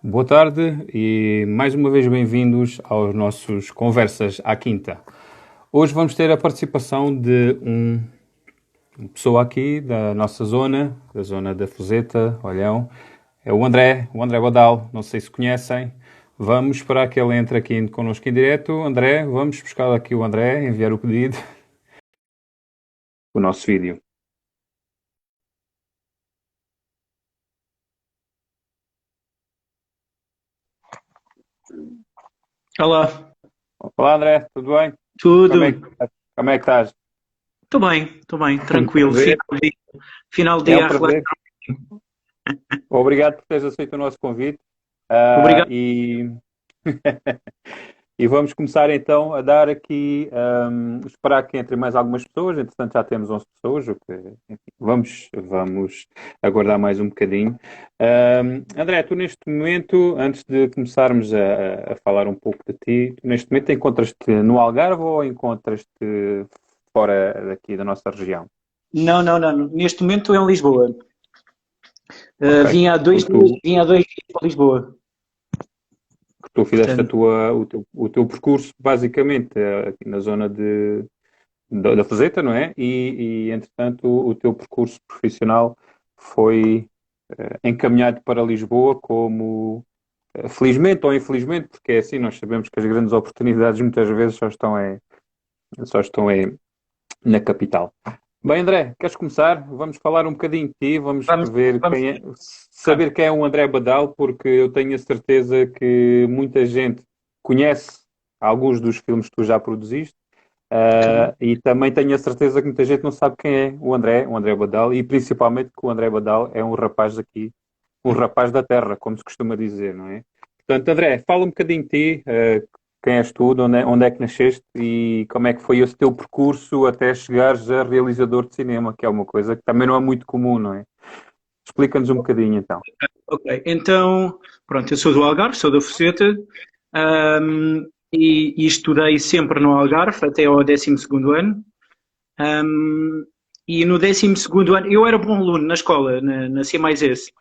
Boa tarde e mais uma vez bem-vindos aos nossos Conversas à Quinta. Hoje vamos ter a participação de uma pessoa aqui da nossa zona, da zona da Fuseta, Olhão. É o André Badal, não sei se conhecem. Vamos esperar que ele entre aqui connosco em direto. André, vamos buscar aqui o André, enviar o pedido, o nosso vídeo. Olá, Olá André, tudo bem? Como é que, tudo? como é que estás? Estou bem, Um tranquilo. prazer, Final de é um dia a relaxar. prazer. Obrigado por teres aceito o nosso convite. Ah, Obrigado. e E vamos começar então a dar aqui, esperar que entre mais algumas pessoas, entretanto já temos 11 pessoas, o que, enfim, vamos aguardar mais um bocadinho. André, tu neste momento, antes de começarmos a falar um pouco de ti, tu neste momento encontras-te no Algarve ou encontras-te fora daqui da nossa região? Não. Neste momento estou em Lisboa. Ok. Vim há dois Porque dias, vim há 2 dias para Lisboa. tu fizeste Portanto, o teu percurso basicamente aqui na zona da Fazeta, não é? Entretanto, o teu percurso profissional foi encaminhado para Lisboa como, felizmente ou infelizmente, porque é assim, nós sabemos que as grandes oportunidades muitas vezes só estão na capital. Bem, André, queres começar? Vamos falar um bocadinho de ti, vamos vamos, ver vamos quem é, começar. saber quem é o André Badal, porque eu tenho a certeza que muita gente conhece alguns dos filmes que tu já produziste. Ok. E também tenho a certeza que muita gente não sabe quem é o André Badal, e principalmente que o André Badal é um rapaz aqui, um rapaz da terra, como se costuma dizer, não é? Portanto, André, fala um bocadinho de ti, quem és tu, onde é que nasceste e como é que foi esse teu percurso até chegares a realizador de cinema, que é uma coisa que também não é muito comum, não é? Explica-nos um bocadinho então. Ok, então, pronto, eu sou do Algarve, sou da Foceta, e estudei sempre no Algarve até ao 12º ano. Ahm, e no 12º ano, eu era bom aluno na escola, na C mais S.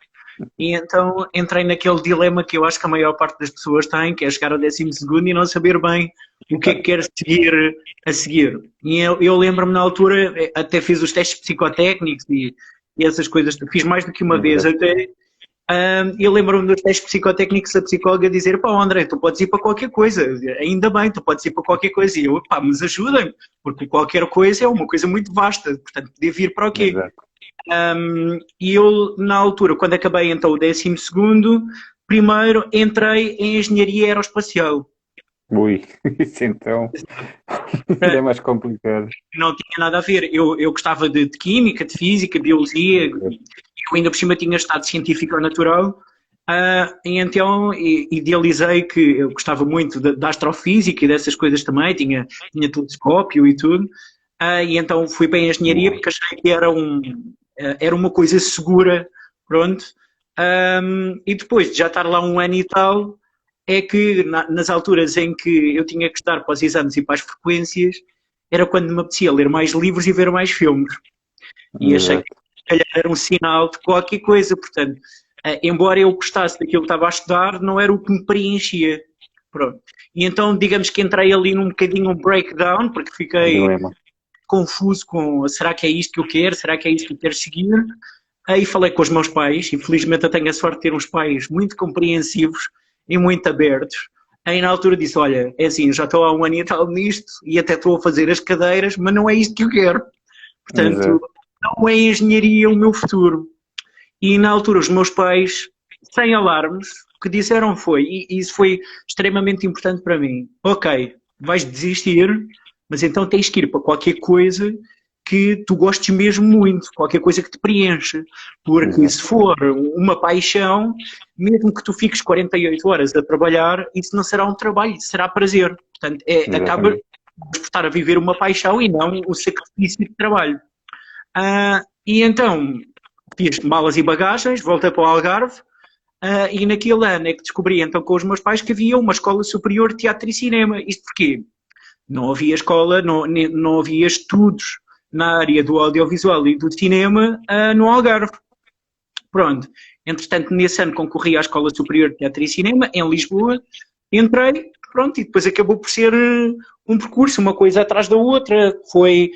E então entrei naquele dilema que eu acho que a maior parte das pessoas tem, que é chegar ao 12º e não saber bem o que é que quer seguir a seguir. E eu lembro-me na altura, até fiz os testes psicotécnicos e essas coisas, fiz mais do que uma vez Exato. até. Eu lembro-me dos testes psicotécnicos da psicóloga dizer: pá, André, tu podes ir para qualquer coisa, ainda bem, tu podes ir para qualquer coisa. E eu, pá, mas ajudem-me, porque qualquer coisa é uma coisa muito vasta, portanto, podia vir para o quê? Exato. E eu, na altura, quando acabei então o 12º, primeiro entrei em engenharia aeroespacial. Ui, isso então ainda é mais complicado. Não tinha nada a ver. Eu gostava de química, de física, biologia, Exato. eu ainda por cima tinha estado científico ou natural. E então idealizei que eu gostava muito da astrofísica e dessas coisas também, tinha telescópio e tudo. E então fui para a engenharia porque achei que era uma coisa segura, pronto. E depois de já estar lá um ano e tal, é que nas alturas em que eu tinha que estar para os exames e para as frequências, era quando me apetecia ler mais livros e ver mais filmes. E achei que Exato. se calhar era um sinal de qualquer coisa. Portanto, embora eu gostasse daquilo que estava a estudar, não era o que me preenchia. Pronto. E então, digamos que entrei ali num bocadinho um breakdown, porque Um fiquei dilema. confuso com será que é isto que eu quero, será que é isto que eu quero seguir? Aí falei com os meus pais, e felizmente eu tenho a sorte de ter uns pais muito compreensivos e muito abertos. Aí na altura disse: olha, é assim, já estou há um ano e tal nisto, e até estou a fazer as cadeiras, mas não é isto que eu quero. Portanto, Exato. não é engenharia o meu futuro. E na altura os meus pais, sem alarmes, o que disseram foi, e isso foi extremamente importante para mim: ok, vais desistir, mas então tens que ir para qualquer coisa que tu gostes mesmo muito, qualquer coisa que te preencha. Porque Exato. se for uma paixão, mesmo que tu fiques 48 horas a trabalhar, isso não será um trabalho, isso será prazer. Portanto, acaba Exatamente. por estar a viver uma paixão e não o sacrifício de trabalho. E então fiz malas e bagagens, voltei para o Algarve, e naquele ano é que descobri então com os meus pais que havia uma escola superior de teatro e cinema. Isto porquê? Não havia escola, não havia estudos na área do audiovisual e do cinema no Algarve. Pronto. Entretanto, nesse ano concorri à Escola Superior de Teatro e Cinema, em Lisboa. Entrei, pronto, e depois acabou por ser um percurso, uma coisa atrás da outra. Foi,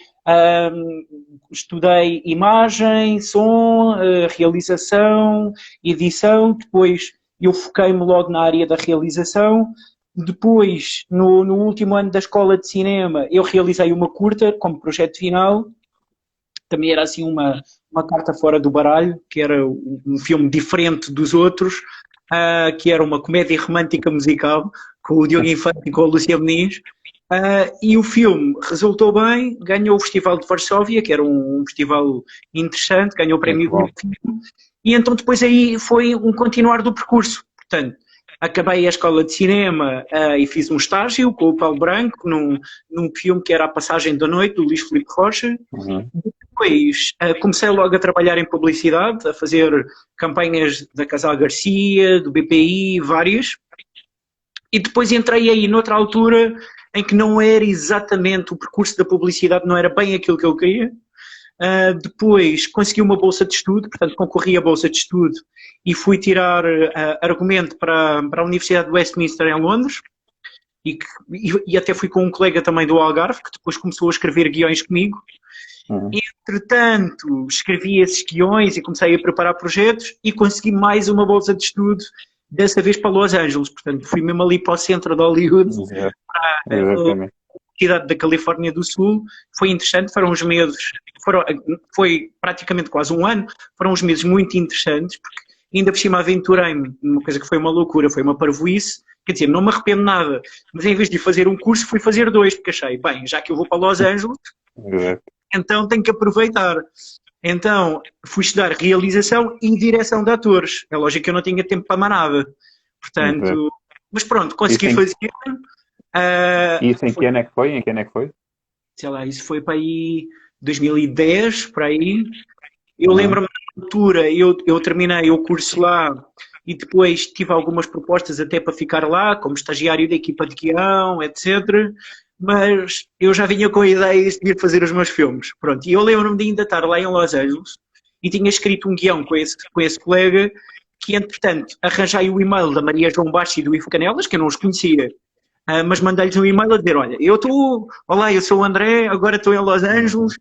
estudei imagem, som, realização, edição. Depois eu foquei-me logo na área da realização. Depois, no último ano da Escola de Cinema, eu realizei uma curta como projeto final. Também era assim uma carta fora do baralho, que era um filme diferente dos outros, que era uma comédia romântica musical, com o Diogo Infante e com a Lúcia Muniz. E o filme resultou bem, ganhou o Festival de Varsóvia, que era um festival interessante, ganhou o prémio do filme, e então depois aí foi um continuar do percurso. Portanto, acabei a escola de cinema e fiz um estágio com o Paulo Branco num filme que era A Passagem da Noite, do Luís Filipe Rocha. Uhum. Depois comecei logo a trabalhar em publicidade, a fazer campanhas da Casal Garcia, do BPI, várias. E depois entrei aí noutra altura em que não era exatamente o percurso da publicidade, não era bem aquilo que eu queria. Depois consegui uma bolsa de estudo, portanto concorri à bolsa de estudo e fui tirar argumento para a Universidade de Westminster em Londres e até fui com um colega também do Algarve que depois começou a escrever guiões comigo. Uhum. Entretanto, escrevi esses guiões e comecei a preparar projetos e consegui mais uma bolsa de estudo, dessa vez para Los Angeles, portanto fui mesmo ali para o centro de Hollywood, para a cidade da Califórnia do Sul. Foi interessante, foram uns meses, foi praticamente quase um ano, foram uns meses muito interessantes, porque ainda por cima aventurei-me, uma coisa que foi uma loucura, foi uma parvoíce, quer dizer, não me arrependo nada, mas em vez de fazer um curso, fui fazer dois, porque achei, bem, já que eu vou para Los Angeles, então tenho que aproveitar. Então, fui estudar realização e direção de atores. É lógico que eu não tinha tempo para mais nada. Portanto, mas pronto, consegui fazer. Isso em que ano é que foi? Em que ano é que foi? Sei lá, isso foi para aí 2010, para aí. Eu lembro-me na altura, eu terminei o curso lá e depois tive algumas propostas até para ficar lá, como estagiário da equipa de guião, etc. Mas eu já vinha com ideias de ir fazer os meus filmes. Pronto, e eu lembro-me de ainda estar lá em Los Angeles e tinha escrito um guião com esse colega que, entretanto, arranjei o e-mail da Maria João Baixo e do Ivo Canelas, que eu não os conhecia, mas mandei-lhes um e-mail a dizer, olha, olá, eu sou o André, agora estou em Los Angeles,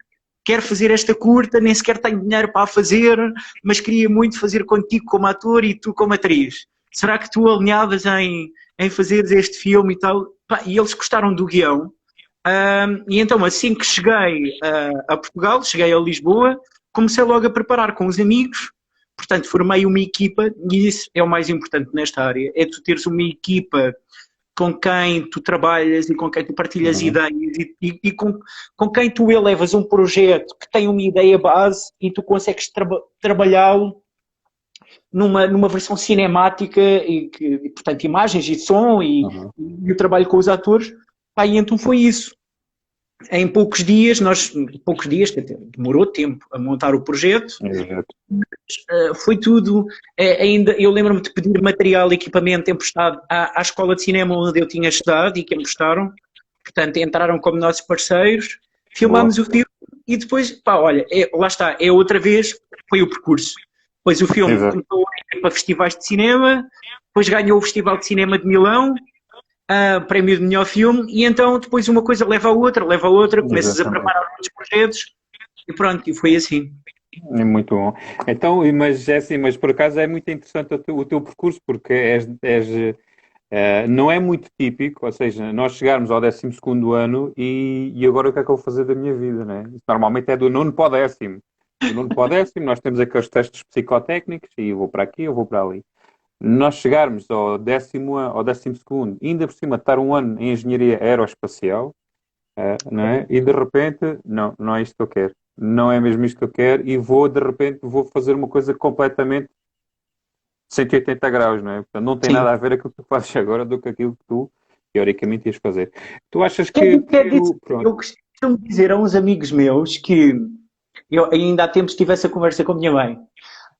quero fazer esta curta, nem sequer tenho dinheiro para a fazer, mas queria muito fazer contigo como ator e tu como atriz. Será que tu alinhavas em fazeres este filme e tal? E eles gostaram do guião. E então, assim que cheguei a Portugal, cheguei a Lisboa, comecei logo a preparar com os amigos. Portanto, formei uma equipa, e isso é o mais importante nesta área, é tu teres uma equipa com quem tu trabalhas e com quem tu partilhas ideias e com quem tu elevas um projeto que tem uma ideia base e tu consegues trabalhá-lo numa versão cinemática e portanto, imagens e som e o trabalho com os atores. E então foi isso. Em poucos dias, quer dizer, demorou tempo a montar o projeto. Foi tudo, ainda eu lembro-me de pedir material e equipamento emprestado à escola de cinema onde eu tinha estudado e que emprestaram, portanto entraram como nossos parceiros, filmámos o filme e depois, olha, lá está, outra vez foi o percurso. Depois o filme começou a ir para festivais de cinema, depois ganhou o Festival de Cinema de Milão, prémio de melhor filme, e então depois uma coisa leva a outra, começas a preparar outros projetos e pronto, e foi assim. É muito bom. Então, mas é assim, mas por acaso é muito interessante o teu percurso, porque não é muito típico, ou seja, nós chegarmos ao 12º ano e agora o que é que eu vou fazer da minha vida, né? Isso normalmente é do nono para o 10º. Do nono para o 10º nós temos aqueles testes psicotécnicos e eu vou para aqui, eu vou para ali. Nós chegarmos ao 12º, ainda por cima de estar um ano em engenharia aeroespacial, não é? E de repente, não é isto que eu quero. Não é mesmo isto que eu quero e de repente vou fazer uma coisa completamente 180 graus, não é? Portanto, não tem nada a ver aquilo que tu fazes agora do que aquilo que tu, teoricamente, ias fazer. Tu achas que... Eu costumo dizer a uns amigos meus que eu ainda há tempos tive essa conversa com a minha mãe.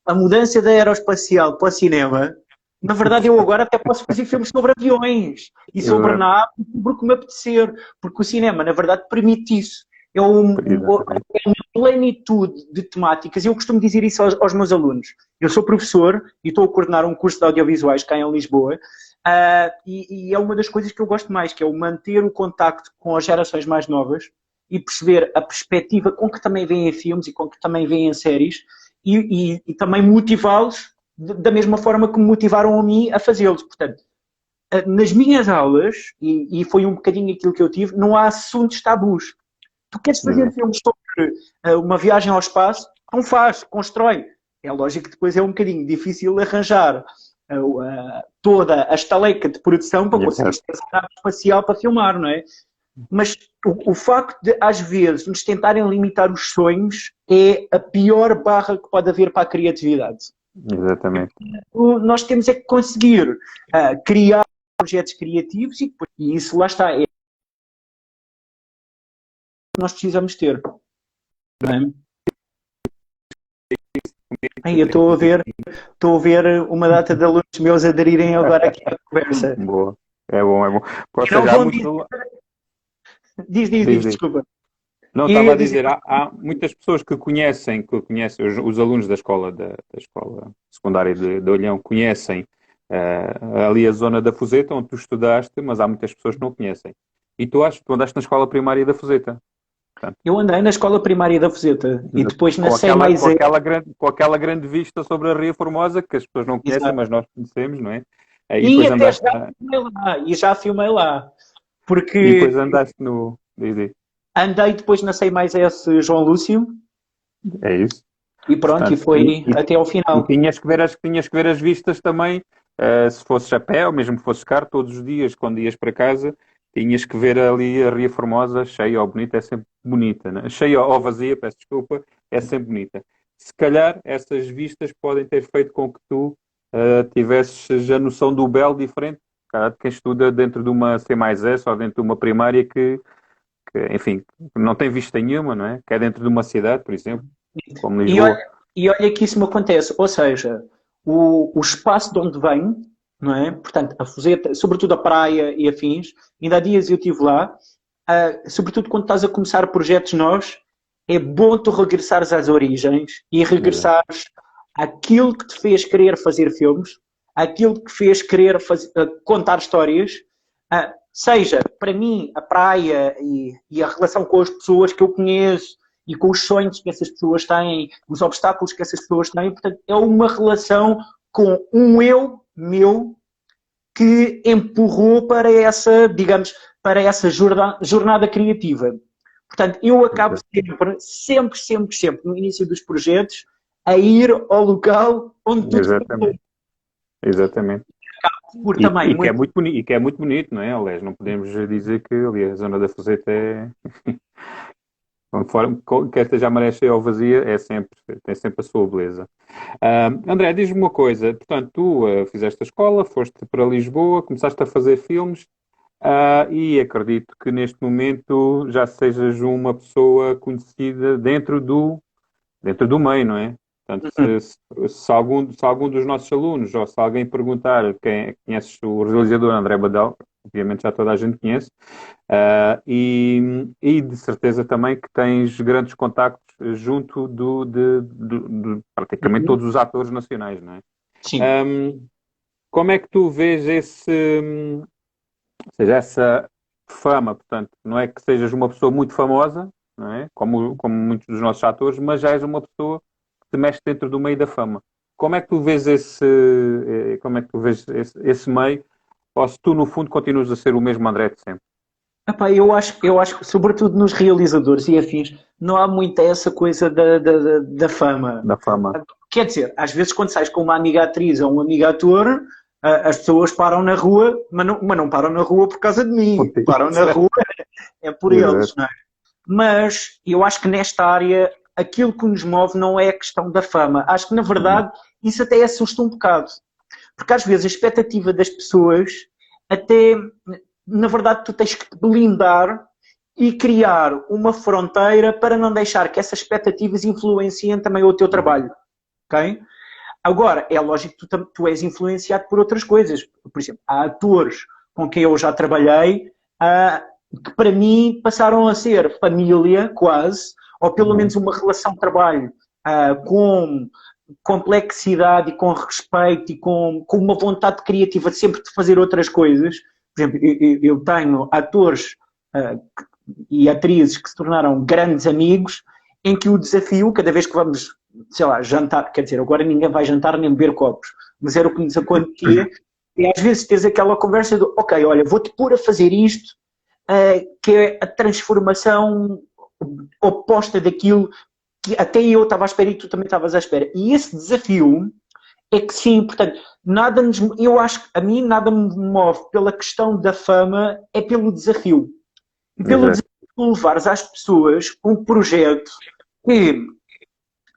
A mudança da aeroespacial para o cinema, na verdade eu agora até posso fazer filmes sobre aviões e sobre naves, sobre o que me apetecer, porque o cinema, na verdade, permite isso. Exatamente. é uma plenitude de temáticas. Eu costumo dizer isso aos meus alunos. Eu sou professor e estou a coordenar um curso de audiovisuais cá em Lisboa. E é uma das coisas que eu gosto mais, que é o manter o contacto com as gerações mais novas e perceber a perspectiva com que também veem filmes e com que também veem séries e também motivá-los da mesma forma que me motivaram a mim a fazê-los. Portanto, nas minhas aulas, e foi um bocadinho aquilo que eu tive, não há assuntos tabus. Tu queres fazer Exato. filmes sobre uma viagem ao espaço? Então faz, constrói. É lógico que depois é um bocadinho difícil arranjar toda a estaleca de produção para conseguir Exato. ter a nave espacial para filmar, não é? Mas o facto de, às vezes, nos tentarem limitar os sonhos é a pior barra que pode haver para a criatividade. Exatamente. Nós temos é que conseguir criar projetos criativos e isso lá está, é o que nós precisamos ter. Não é? Aí, eu estou a ver uma data de alunos meus aderirem agora aqui à conversa. Boa. É bom, é bom. Ou E não seja, há vão muitos. dizer... Diz, Diz. desculpa. Não, E eu estava ia a dizer, dizer, há muitas pessoas que conhecem os alunos da escola secundária de Olhão, conhecem ali a zona da Fuseta, onde tu estudaste, mas há muitas pessoas que não conhecem. E tu andaste na escola primária da Fuseta, portanto, eu andei na escola primária da Fuseta e depois na com SEI aquela, mais com E. aquela grande, com aquela grande vista sobre a Ria Formosa, que as pessoas não conhecem, Exato. mas nós conhecemos, não é? E E depois até andaste, já filmei lá, e já filmei lá. e Porque depois andaste no. Diz. andei depois na SEI mais S João Lúcio É isso. e pronto, e Portanto, foi até ao e final. tinhas que ver as vistas também, se fosses a pé, ou mesmo que fosses carro, todos os dias, quando ias para casa, tinhas que ver ali a Ria Formosa, cheia ou bonita, é sempre bonita, né? Cheia ou vazia, peço desculpa, é sempre bonita. Se calhar essas vistas podem ter feito com que tu tivesses a noção do belo diferente, cara, de quem estuda dentro de uma C mais S ou dentro de uma primária enfim, não tem vista nenhuma, não é? Que é dentro de uma cidade, por exemplo, como E Lisboa. olha, e olha que isso me acontece, ou seja, o espaço de onde venho, não é? Portanto, a Fuseta, sobretudo a praia e afins, ainda há dias eu estive lá, sobretudo quando estás a começar projetos novos, é bom tu regressares às origens e regressares àquilo que te fez querer fazer filmes, àquilo que fez querer contar histórias, seja, para mim, a praia e a relação com as pessoas que eu conheço, e com os sonhos que essas pessoas têm, os obstáculos que essas pessoas têm. Portanto, é uma relação com um eu meu que empurrou para essa, digamos, para essa jornada criativa. Portanto, eu acabo sempre, no início dos projetos, a ir ao local onde tudo começou. Exatamente, exatamente. Por E, também, e que é muito, muito bonito, e que é muito bonito, não é? Aliás, não podemos dizer que ali a zona da Fuseta conforme, quer esteja maré cheia ou vazia, tem sempre a sua beleza. André, diz-me uma coisa, portanto, tu fizeste a escola, foste para Lisboa, começaste a fazer filmes, e acredito que neste momento já sejas uma pessoa conhecida dentro do meio, não é? Portanto, se algum dos nossos alunos, ou se alguém perguntar quem conheces o realizador André Badal, obviamente já toda a gente conhece, e de certeza também que tens grandes contactos junto de praticamente todos os atores nacionais, não é? sim. Como é que tu vês ou seja, essa fama, portanto, não é que sejas uma pessoa muito famosa, não é? Como muitos dos nossos atores, mas já és uma pessoa que te mexe dentro do meio da fama. Como é que tu vês esse meio, ou se tu, no fundo, continuas a ser o mesmo André de sempre? Epá, eu acho que, sobretudo nos realizadores e afins, não há muita essa coisa da fama. Da fama. Quer dizer, às vezes quando sais com uma amiga atriz ou um amigo ator, as pessoas param na rua, mas não param na rua por causa de mim. Param na rua é por eles, Exato. não é? Mas eu acho que nesta área aquilo que nos move não é a questão da fama. Acho que, na verdade, isso até assusta um bocado. Porque às vezes a expectativa das pessoas até, na verdade, tu tens que te blindar e criar uma fronteira para não deixar que essas expectativas influenciem também o teu trabalho. Ok? Agora, é lógico que tu és influenciado por outras coisas. Por exemplo, há atores com quem eu já trabalhei que para mim passaram a ser família, quase, ou pelo menos uma relação de trabalho com complexidade e com respeito e com uma vontade criativa de sempre de fazer outras coisas. Por exemplo, eu tenho atores e atrizes que se tornaram grandes amigos, em que o desafio, cada vez que vamos, sei lá, jantar, quer dizer, agora ninguém vai jantar nem beber copos, mas era o que nos acontecia, e às vezes tens aquela conversa do, ok, olha, vou-te pôr a fazer isto, que é a transformação oposta daquilo que até eu estava à espera e tu também estavas à espera. E esse desafio é que sim, portanto, eu acho que a mim nada me move pela questão da fama, é pelo desafio. E pelo desafio de levares às pessoas um projeto que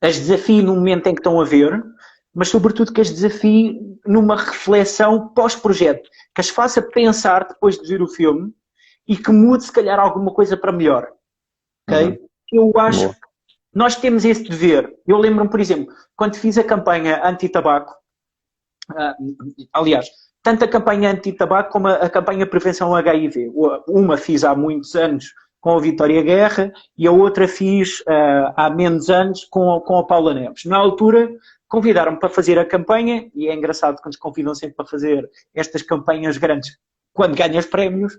as desafie no momento em que estão a ver, mas sobretudo que as desafie numa reflexão pós-projeto, que as faça pensar depois de ver o filme e que mude se calhar alguma coisa para melhor. Ok? Eu acho que nós temos esse dever. Eu lembro-me, por exemplo, quando fiz a campanha anti-tabaco, aliás, tanto a campanha anti-tabaco como a campanha prevenção HIV. Uma fiz há muitos anos com a Vitória Guerra e a outra fiz há menos anos com a Paula Neves. Na altura, convidaram-me para fazer a campanha, e é engraçado que nos convidam sempre para fazer estas campanhas grandes quando ganhas prémios,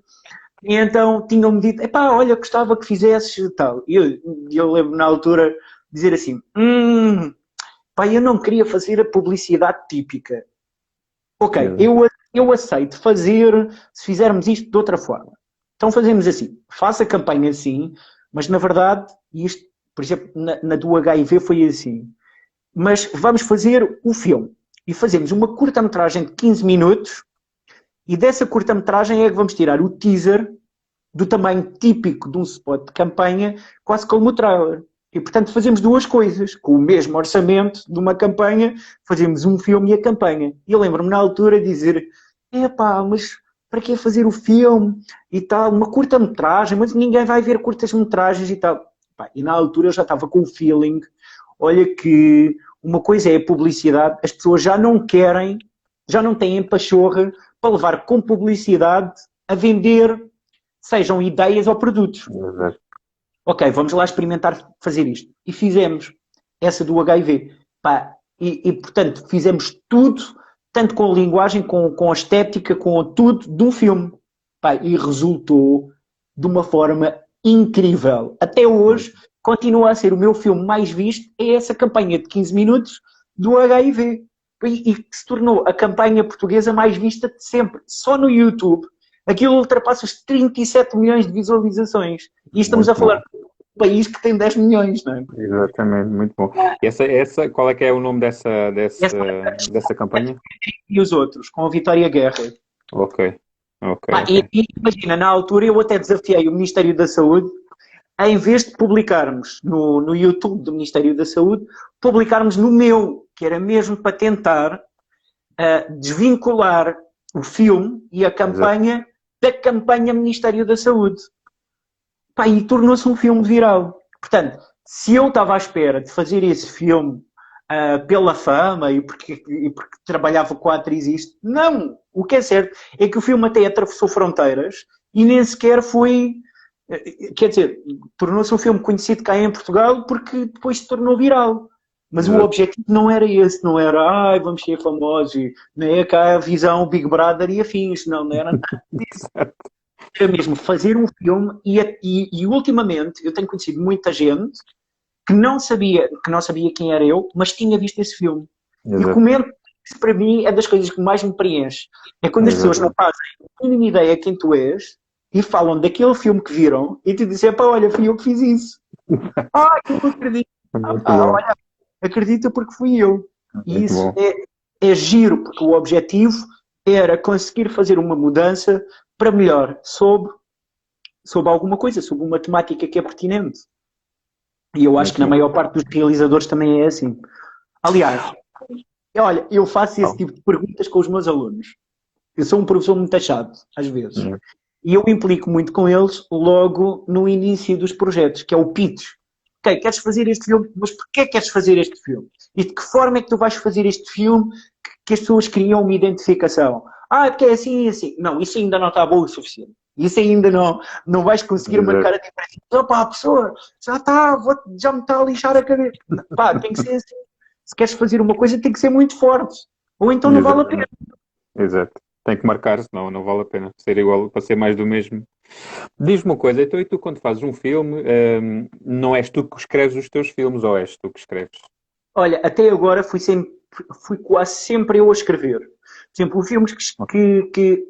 e então tinham-me dito, epá, olha, gostava que fizesses e tal. E eu lembro na altura dizer assim, pá, eu não queria fazer a publicidade típica. Ok, eu aceito fazer, se fizermos isto de outra forma. Então fazemos assim, faça a campanha assim, mas na verdade, isto, por exemplo, na do HIV foi assim, mas vamos fazer o filme. E fazemos uma curta-metragem de 15 minutos, e dessa curta-metragem é que vamos tirar o teaser do tamanho típico de um spot de campanha, quase como o trailer. E, portanto, fazemos duas coisas. Com o mesmo orçamento de uma campanha, fazemos um filme e a campanha. E eu lembro-me na altura de dizer, epá, mas para que fazer o filme e tal? Uma curta-metragem, mas ninguém vai ver curtas-metragens e tal. E na altura eu já estava com o feeling, olha que uma coisa é a publicidade, as pessoas já não querem, já não têm pachorra para levar com publicidade a vender, sejam ideias ou produtos. Ok, vamos lá experimentar fazer isto. E fizemos essa do HIV. Portanto, fizemos tudo, tanto com a linguagem, com a estética, com tudo, de um filme. E resultou de uma forma incrível. Até hoje, continua a ser o meu filme mais visto, é essa campanha de 15 minutos do HIV. E que se tornou a campanha portuguesa mais vista de sempre. Só no YouTube, aquilo ultrapassa os 37 milhões de visualizações. E estamos a falar de um país que tem 10 milhões, não é? Exatamente, muito bom. E qual é que é o nome dessa campanha? E os outros, com a Vitória Guerra. Ok. E imagina, na altura eu até desafiei o Ministério da Saúde, em vez de publicarmos no YouTube do Ministério da Saúde, publicarmos no meu, que era mesmo para tentar desvincular o filme e a campanha da campanha Ministério da Saúde. E tornou-se um filme viral. Portanto, se eu estava à espera de fazer esse filme pela fama e porque trabalhava com a atriz isto, não! O que é certo é que o filme até atravessou fronteiras e nem sequer foi... Quer dizer, tornou-se um filme conhecido cá em Portugal porque depois se tornou viral. Mas o objetivo não era esse, não era vamos ser famosos, nem é cá a visão Big Brother e afins, não era nada disso. Era mesmo fazer um filme e ultimamente eu tenho conhecido muita gente que não sabia quem era eu, mas tinha visto esse filme. E comento, isso para mim é das coisas que mais me preenche. É quando as pessoas não fazem a mínima ideia quem tu és e falam daquele filme que viram e te dizem, olha, fui eu que fiz isso. Eu não acredito. Olha, acredita porque fui eu. E isso é giro, porque o objetivo era conseguir fazer uma mudança para melhor sobre alguma coisa, sobre uma temática que é pertinente. E eu acho que na maior parte dos realizadores também é assim. Aliás, olha, eu faço esse tipo de perguntas com os meus alunos. Eu sou um professor muito achado, às vezes. E eu implico muito com eles logo no início dos projetos, que é o pitch. Ok, queres fazer este filme, mas porquê queres fazer este filme? E de que forma é que tu vais fazer este filme que as pessoas criam uma identificação? Porque é assim e assim. Não, isso ainda não está bom o suficiente. Isso ainda não vais conseguir marcar a Exato. diferença. Opa, a pessoa já está, já me está a lixar a cabeça. Pá, tem que ser assim. Se queres fazer uma coisa, tem que ser muito forte. Ou então não vale a pena. Exatamente. Exato. Tem que marcar, senão não vale a pena ser igual para ser mais do mesmo. Diz-me uma coisa, então e tu quando fazes um filme, não és tu que escreves os teus filmes ou és tu que escreves? Olha, até agora fui quase sempre eu a escrever. Por exemplo, filmes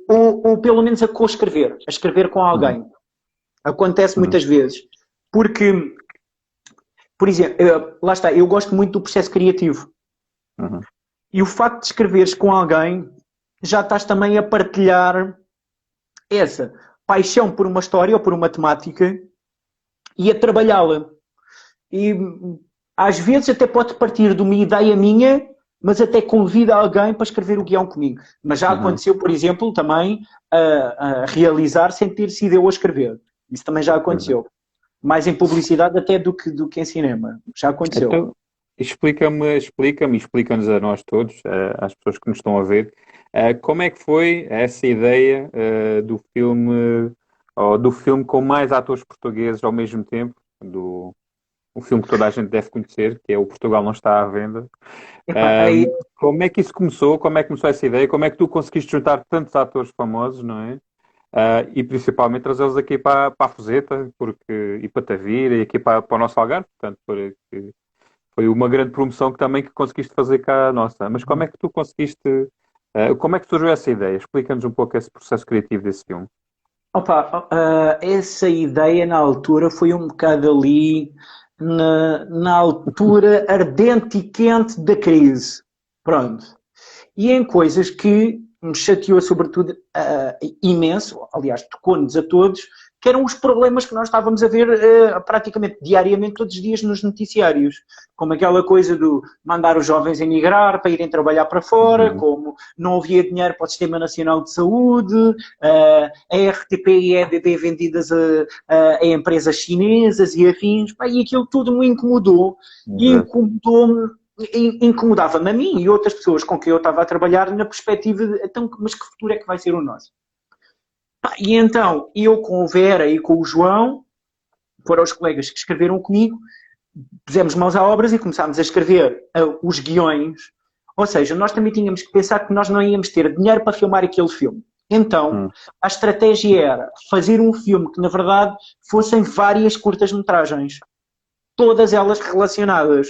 ou pelo menos a co-escrever, a escrever com Uhum, alguém. Acontece uhum, muitas vezes. Porque, por exemplo, lá está, eu gosto muito do processo criativo. uhum, E o facto de escreveres com alguém, já estás também a partilhar essa paixão por uma história ou por uma temática e a trabalhá-la. E às vezes até pode partir de uma ideia minha, mas até convida alguém para escrever o guião comigo. Mas já uhum. aconteceu, por exemplo, também a realizar sem ter sido eu a escrever. Isso também já Exato. aconteceu. Mais em publicidade até do que em cinema. Já aconteceu. Então, explica-nos a nós todos, às pessoas que nos estão a ver, como é que foi essa ideia, do filme com mais atores portugueses ao mesmo tempo, um filme que toda a gente deve conhecer, que é O Portugal Não Está à Venda. Epá, aí, Como é que isso começou? Como é que começou essa ideia? Como é que tu conseguiste juntar tantos atores famosos, não é? E principalmente trazê-los aqui para a Fuseta, e para Tavira, e aqui para o nosso Algarve, portanto, porque foi uma grande promoção que também que conseguiste fazer cá a nossa. Mas como é que tu conseguiste, como é que surgiu essa ideia? Explica-nos um pouco esse processo criativo desse filme. opa, essa ideia na altura foi um bocado ali na altura ardente e quente da crise. Pronto. E em coisas que me chateou sobretudo imenso, aliás, tocou-nos a todos, que eram os problemas que nós estávamos a ver praticamente diariamente, todos os dias nos noticiários. Como aquela coisa do mandar os jovens emigrar para irem trabalhar para fora, Uhum. como não havia dinheiro para o Sistema Nacional de Saúde, a RTP e a EDB vendidas a empresas chinesas e afins, e aquilo tudo me incomodou. E Exato. incomodava-me a mim e outras pessoas com quem eu estava a trabalhar na perspectiva de, então, mas que futuro é que vai ser o nosso? E então, eu com o Vera e com o João, foram os colegas que escreveram comigo, pusemos mãos à obras e começámos a escrever os guiões. Ou seja, nós também tínhamos que pensar que nós não íamos ter dinheiro para filmar aquele filme. Então, Hum, a estratégia era fazer um filme que, na verdade, fossem várias curtas-metragens, todas elas relacionadas.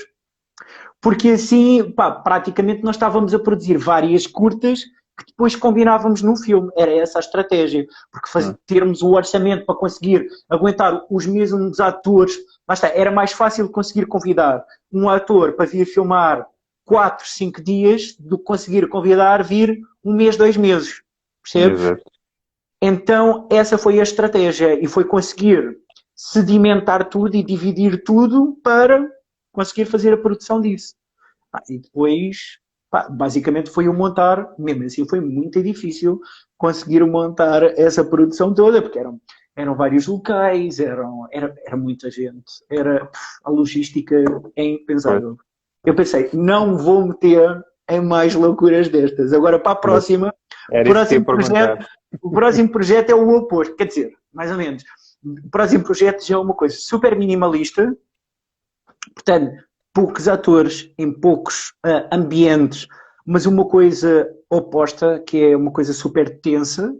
Porque assim, pá, praticamente nós estávamos a produzir várias curtas que depois combinávamos num filme. Era essa a estratégia. Porque hum, termos o orçamento para conseguir aguentar os mesmos atores, basta, era mais fácil conseguir convidar um ator para vir filmar 4, 5 dias do que conseguir convidar vir um mês, 2 meses. Percebes? exato. Então, essa foi a estratégia e foi conseguir sedimentar tudo e dividir tudo para conseguir fazer a produção disso. E depois, basicamente foi o montar, mesmo assim foi muito difícil conseguir montar essa produção toda, porque eram vários locais, era muita gente, a logística é Pois, impensável. Eu pensei, não vou meter em mais loucuras destas. Agora para a mas próxima, o era isso que te ia próximo projeto, perguntar. o próximo projeto é o oposto, quer dizer, mais ou menos. O próximo projeto já é uma coisa super minimalista, portanto, poucos atores em poucos ambientes, mas uma coisa oposta, que é uma coisa super tensa.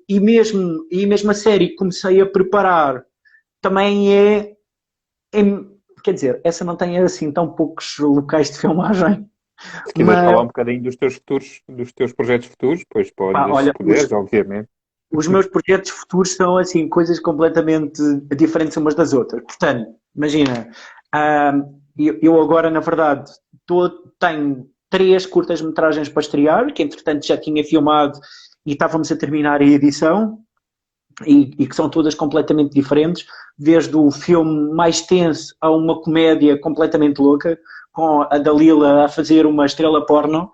E mesmo a série que comecei a preparar também quer dizer, essa não tem assim tão poucos locais de filmagem, Se quiseres mas falar um bocadinho dos teus projetos futuros, pois podes, se olha, puderes, obviamente. os meus projetos futuros são assim coisas completamente diferentes umas das outras. Portanto, imagina, eu agora na verdade tenho 3 curtas-metragens para estrear, que entretanto já tinha filmado e estávamos a terminar a edição, e que são todas completamente diferentes, desde o filme mais tenso a uma comédia completamente louca, com a Dalila a fazer uma estrela porno.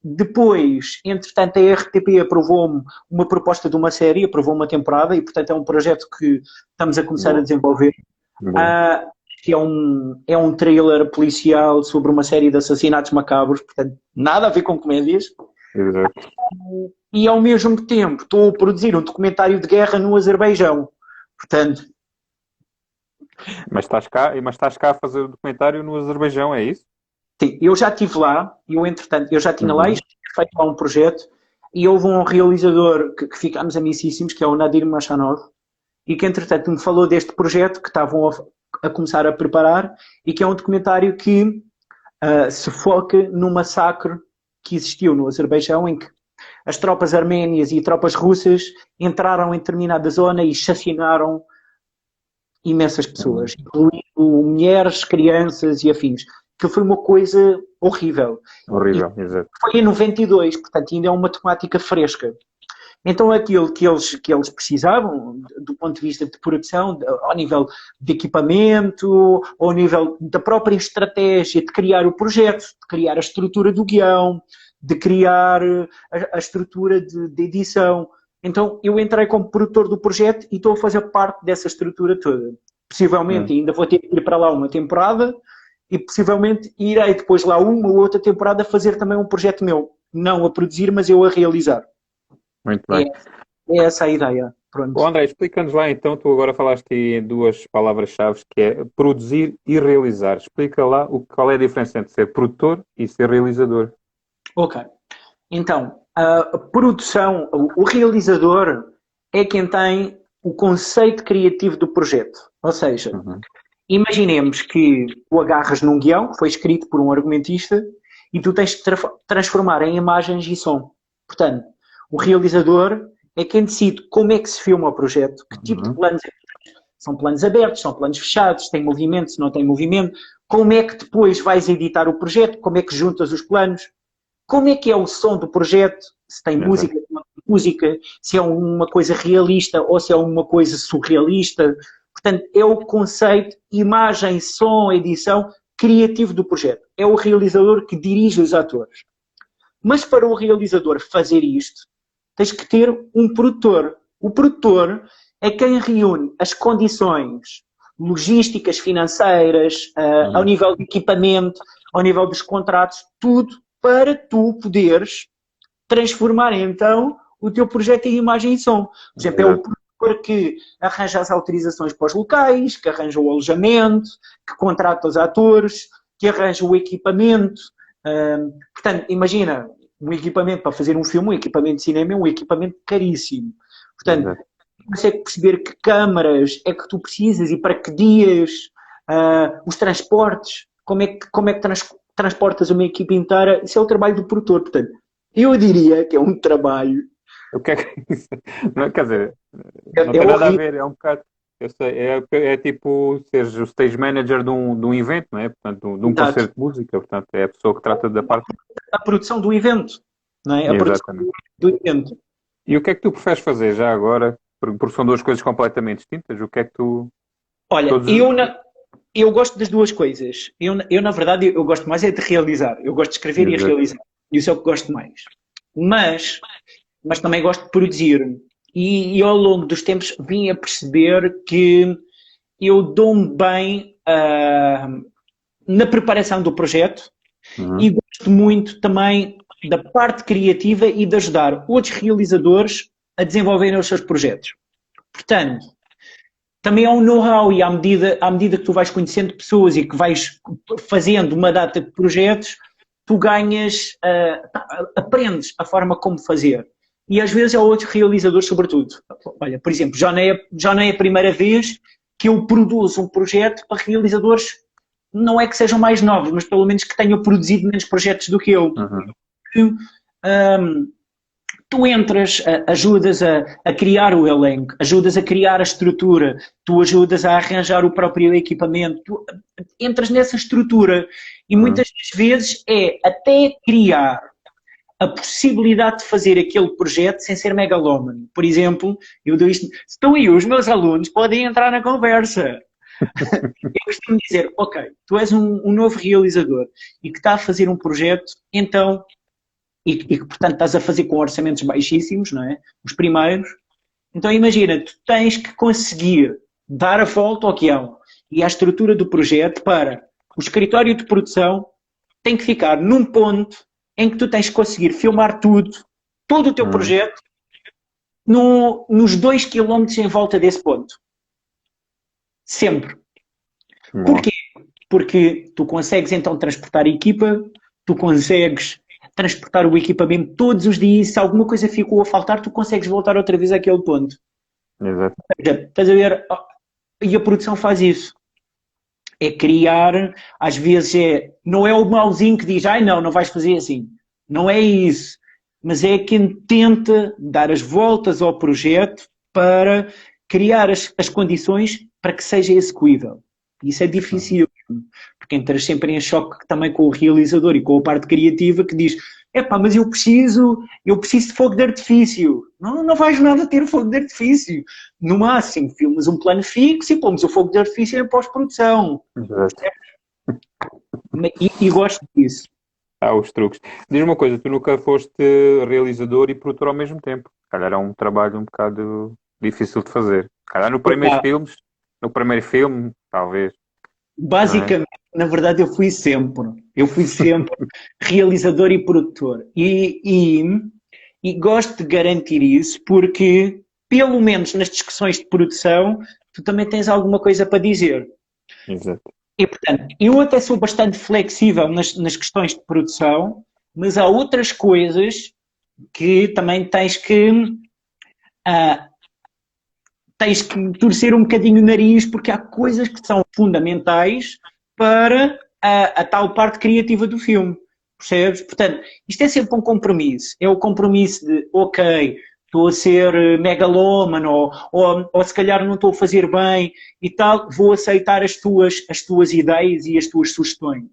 Depois, entretanto, a RTP aprovou-me uma proposta de uma série, aprovou uma temporada, e portanto é um projeto que estamos a começar a Boa, desenvolver. boa. Uh, que é um trailer policial sobre uma série de assassinatos macabros, portanto, nada a ver com comédias. Exato. E ao mesmo tempo estou a produzir um documentário de guerra no Azerbaijão. Portanto, Mas estás cá a fazer o documentário no Azerbaijão, é isso? sim, eu já estive lá, entretanto, eu já tinha lá Uhum. isto, feito lá um projeto, e houve um realizador que ficámos amicíssimos, que é o Nadir Machanov, e que entretanto me falou deste projeto que estavam a começar a preparar, e que é um documentário que se foca no massacre que existiu no Azerbaijão, em que as tropas arménias e tropas russas entraram em determinada zona e chacinaram imensas Uhum. pessoas, incluindo mulheres, crianças e afins. Que foi uma coisa horrível. E Horrível, exato. foi em 92, portanto ainda é uma temática fresca. Então aquilo que eles precisavam, do ponto de vista de produção, ao nível de equipamento, ao nível da própria estratégia de criar o projeto, de criar a estrutura do guião, de criar a estrutura de edição. Então eu entrei como produtor do projeto e estou a fazer parte dessa estrutura toda. Possivelmente Hum. ainda vou ter que ir para lá uma temporada e possivelmente irei depois lá uma ou outra temporada fazer também um projeto meu. Não a produzir, mas eu a realizar. Muito É, bem. é essa a ideia. Pronto. Bom, André, explica-nos lá então, tu agora falaste em duas palavras-chave, que é produzir e realizar. Explica lá qual é a diferença entre ser produtor e ser realizador. Ok. Então, a produção, o realizador é quem tem o conceito criativo do projeto. Ou seja, Uhum. imaginemos que tu agarras num guião que foi escrito por um argumentista e tu tens de transformar em imagens e som. Portanto, o realizador é quem decide como é que se filma o projeto, que tipo de Uhum. planos é. São planos abertos, são planos fechados, tem movimento, se não tem movimento. Como é que depois vais editar o projeto? Como é que juntas os planos? Como é que é o som do projeto? Se tem música, Exato. se não tem música, se é uma coisa realista ou se é uma coisa surrealista. Portanto, é o conceito, imagem, som, edição, criativo do projeto. É o realizador que dirige os atores. Mas para o realizador fazer isto, tens que ter um produtor. O produtor é quem reúne as condições logísticas, financeiras, ao Uhum. nível de equipamento, ao nível dos contratos, tudo para tu poderes transformar então o teu projeto em imagem e som. Por exemplo, é o Exato. produtor que arranja as autorizações para os locais, que arranja o alojamento, que contrata os atores, que arranja o equipamento. Portanto, imagina, um equipamento para fazer um filme, um equipamento de cinema é um equipamento caríssimo. Portanto, Exato. consegue perceber que câmaras é que tu precisas e para que dias, os transportes, como é que transportas uma equipe inteira, isso é o trabalho do produtor. Portanto, eu diria que é um trabalho, O que é que não, quer dizer, não é tem nada a horrível, ver, é um bocado. Eu sei, é tipo seres o stage manager de um evento, não é? Portanto, de um exato, concerto de música, portanto, é a pessoa que trata da parte. a produção do evento, não é? A produção Exatamente. do evento. E o que é que tu preferes fazer já agora? Porque são duas coisas completamente distintas. O que é que tu. Olha, Todos. eu gosto das duas coisas. Na verdade, eu gosto mais é de realizar. Eu gosto de escrever e Exato. realizar. Isso é o que gosto mais. Mas, mas também gosto de produzir. E ao longo dos tempos vim a perceber que eu dou-me bem na preparação do projeto e Uhum. gosto muito também da parte criativa e de ajudar outros realizadores a desenvolverem os seus projetos. Portanto, também há um know-how e à medida que tu vais conhecendo pessoas e que vais fazendo uma data de projetos, tu ganhas, aprendes a forma como fazer. E às vezes há outros realizadores, sobretudo. Olha, por exemplo, já não é a primeira vez que eu produzo um projeto para realizadores, não é que sejam mais novos, mas pelo menos que tenham produzido menos projetos do que eu. Uhum. Um, tu entras, ajudas a criar o elenco, ajudas a criar a estrutura, tu ajudas a arranjar o próprio equipamento, tu entras nessa estrutura e Uhum. muitas das vezes é até criar a possibilidade de fazer aquele projeto sem ser megalómano. Por exemplo, eu dou isto, estão aí os meus alunos, podem entrar na conversa. Eu costumo dizer, ok, tu és um novo realizador e que está a fazer um projeto, então e que, portanto, estás a fazer com orçamentos baixíssimos, não é? Os primeiros. Então, imagina, tu tens que conseguir dar a volta ao guião e à estrutura do projeto para o escritório de produção tem que ficar num ponto em que tu tens que conseguir filmar tudo, todo o teu projeto, nos 2 quilómetros em volta desse ponto. Sempre. Boa. Porquê? Porque tu consegues então transportar a equipa, tu consegues transportar o equipamento todos os dias, se alguma coisa ficou a faltar, tu consegues voltar outra vez àquele ponto. Exato. Estás a ver? E a produção faz isso. É criar, às vezes não é o mauzinho que diz, ai não, não vais fazer assim. Não é isso. Mas é quem tenta dar as voltas ao projeto para criar as condições para que seja execuível. Isso é difícil, porque entras sempre em choque também com o realizador e com a parte criativa que diz, epá, mas eu preciso de fogo de artifício. Não, não vais nada ter fogo de artifício. No máximo, filmas um plano fixo e pomos o fogo de artifício em pós-produção. Exato. E gosto disso. Há os truques. Diz uma coisa, tu nunca foste realizador e produtor ao mesmo tempo. Se calhar é um trabalho um bocado difícil de fazer. Se calhar no primeiro filme, talvez. Basicamente, na verdade, eu fui sempre realizador e produtor. E gosto de garantir isso porque, pelo menos nas discussões de produção, tu também tens alguma coisa para dizer. Exato. E, portanto, eu até sou bastante flexível nas questões de produção, mas há outras coisas que também tens que torcer um bocadinho o nariz, porque há coisas que são fundamentais para a tal parte criativa do filme. Percebes? Portanto, isto é sempre um compromisso. É o compromisso de, ok, estou a ser megalómano, ou se calhar não estou a fazer bem e tal, vou aceitar as tuas ideias e as tuas sugestões.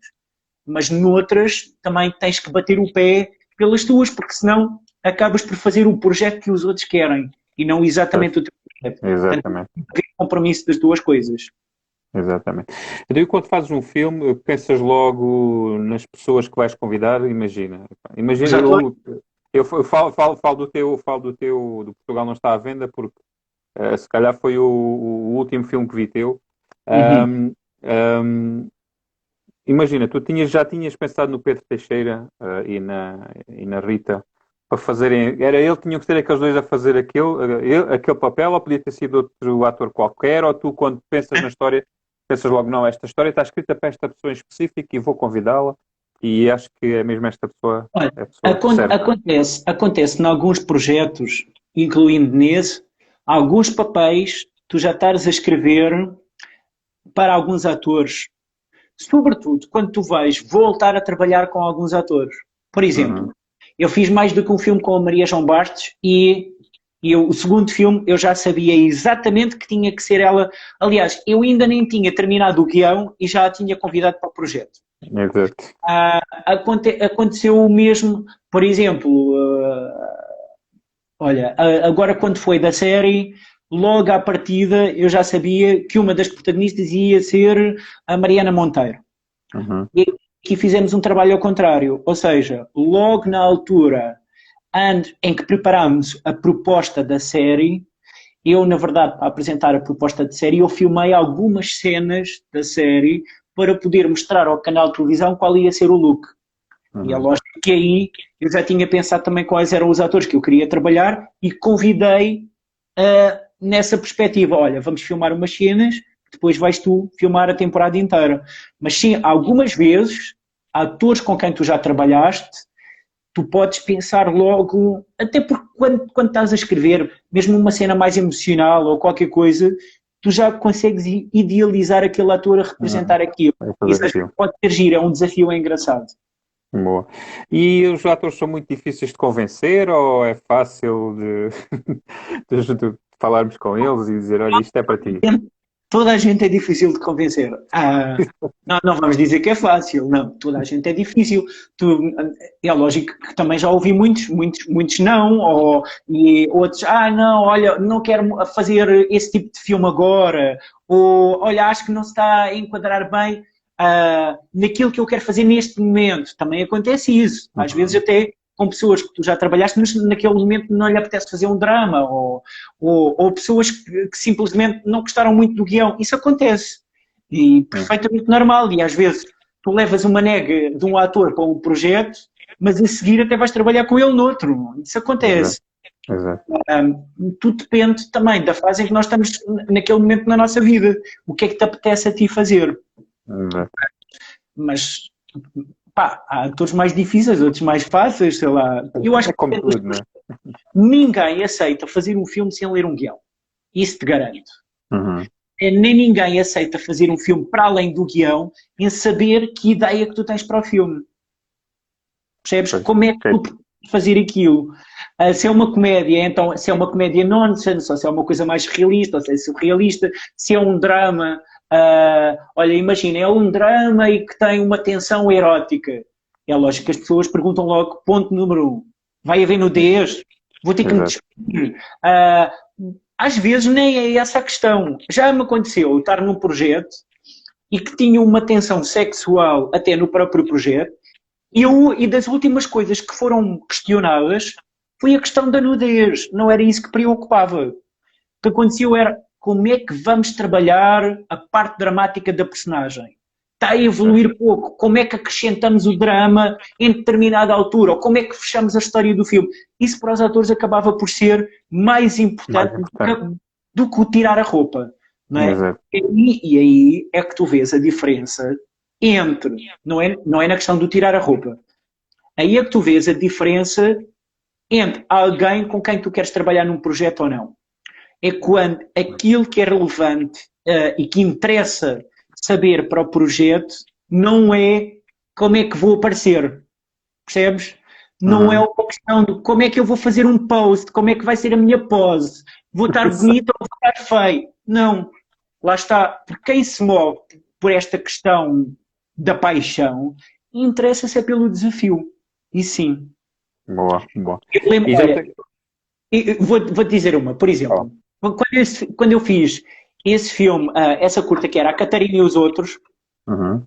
Mas noutras também tens que bater o pé pelas tuas, porque senão acabas por fazer o projeto que os outros querem e não exatamente o teu projeto. Exatamente. Portanto, é um compromisso das duas coisas. Exatamente. Então, e quando fazes um filme, pensas logo nas pessoas que vais convidar? Imagina, eu falo do Portugal Não Está à Venda, porque se calhar foi o último filme que vi teu. Uhum. Imagina, já tinhas pensado no Pedro Teixeira e na Rita para fazerem. Tinham que ser aqueles dois a fazer aquele papel, ou podia ter sido outro ator qualquer, ou tu, quando pensas na história, pensas logo, não, esta história está escrita para esta pessoa em específico e vou convidá-la, e acho que é mesmo esta pessoa, Olha, a pessoa certa. acontece em alguns projetos, incluindo nesse, alguns papéis tu já estás a escrever para alguns atores. Sobretudo quando tu vais voltar a trabalhar com alguns atores. Por exemplo, eu fiz mais do que um filme com a Maria João Bastos e o segundo filme eu já sabia exatamente que tinha que ser ela. Aliás, eu ainda nem tinha terminado o guião e já a tinha convidado para o projeto. Exato. Aconteceu o mesmo, por exemplo, olha, agora quando foi da série, logo à partida eu já sabia que uma das protagonistas ia ser a Mariana Monteiro. E aqui fizemos um trabalho ao contrário, ou seja, logo na altura em que preparámos a proposta da série, eu, na verdade, para apresentar a proposta de série, eu filmei algumas cenas da série para poder mostrar ao canal de televisão qual ia ser o look. E é lógico que aí eu já tinha pensado também quais eram os atores que eu queria trabalhar e convidei nessa perspectiva, olha, vamos filmar umas cenas, depois vais tu filmar a temporada inteira. Mas sim, algumas vezes, atores com quem tu já trabalhaste, tu podes pensar logo, até porque quando estás a escrever, mesmo uma cena mais emocional ou qualquer coisa, tu já consegues idealizar aquele ator a representar aquilo. Isso pode ser giro, é um desafio, é engraçado. Boa. E os atores são muito difíceis de convencer ou é fácil de falarmos com eles e dizer, olha, isto é para ti? Toda a gente é difícil de convencer. Não vamos dizer que é fácil, não. Toda a gente é difícil. É lógico que também já ouvi muitos não, e outros, não, olha, não quero fazer esse tipo de filme agora, ou olha, acho que não se está a enquadrar bem naquilo que eu quero fazer neste momento. Também acontece isso. Às vezes até com pessoas que tu já trabalhaste, mas naquele momento não lhe apetece fazer um drama, ou pessoas que simplesmente não gostaram muito do guião. Isso acontece. E perfeitamente normal. E às vezes tu levas uma nega de um ator para um projeto mas a seguir até vais trabalhar com ele noutro. Isso Exato. acontece. Exato. Tudo depende também da fase em que nós estamos naquele momento na nossa vida. O que é que te apetece a ti fazer? Exato. Mas, pá, há atores mais difíceis, outros mais fáceis, sei lá. Eu acho É que como tudo, não é? ninguém aceita fazer um filme sem ler um guião. Isso te garanto. Uhum. Nem ninguém aceita fazer um filme para além do guião em saber que ideia que tu tens para o filme. Percebes? Pois. Como é que tu podes fazer aquilo? Se é uma comédia, então, se é uma comédia nonsense, ou se é uma coisa mais realista, ou se é surrealista, se é um drama, olha, imagina, é um drama e que tem uma tensão erótica. É lógico que as pessoas perguntam logo, ponto número 1, vai haver nudez? Vou ter que me Exato. despedir? Às vezes nem é essa a questão. Já me aconteceu estar num projeto e que tinha uma tensão sexual até no próprio projeto, e das últimas coisas que foram questionadas foi a questão da nudez. Não era isso que preocupava. O que aconteceu era como é que vamos trabalhar a parte dramática da personagem. Está a evoluir pouco. Como é que acrescentamos o drama em determinada altura? Ou como é que fechamos a história do filme? Isso para os atores acabava por ser mais Mais importante importante. do que o tirar a roupa. Não é? Exato. E aí é que tu vês a diferença entre, não é na questão do tirar a roupa, aí é que tu vês a diferença entre alguém com quem tu queres trabalhar num projeto ou não. É quando aquilo que é relevante e que interessa saber para o projeto não é como é que vou aparecer, percebes? Não é Uhum. uma questão de como é que eu vou fazer um post, como é que vai ser a minha pose, vou estar bonita ou vou estar feio. Não, lá está, porque quem se move por esta questão da paixão interessa-se é pelo desafio. E sim. Boa, boa. Eu lembro, E já olha, tem. vou-te dizer uma, por Oh. exemplo, quando eu fiz esse filme, essa curta que era A Catarina e os Outros, Uhum.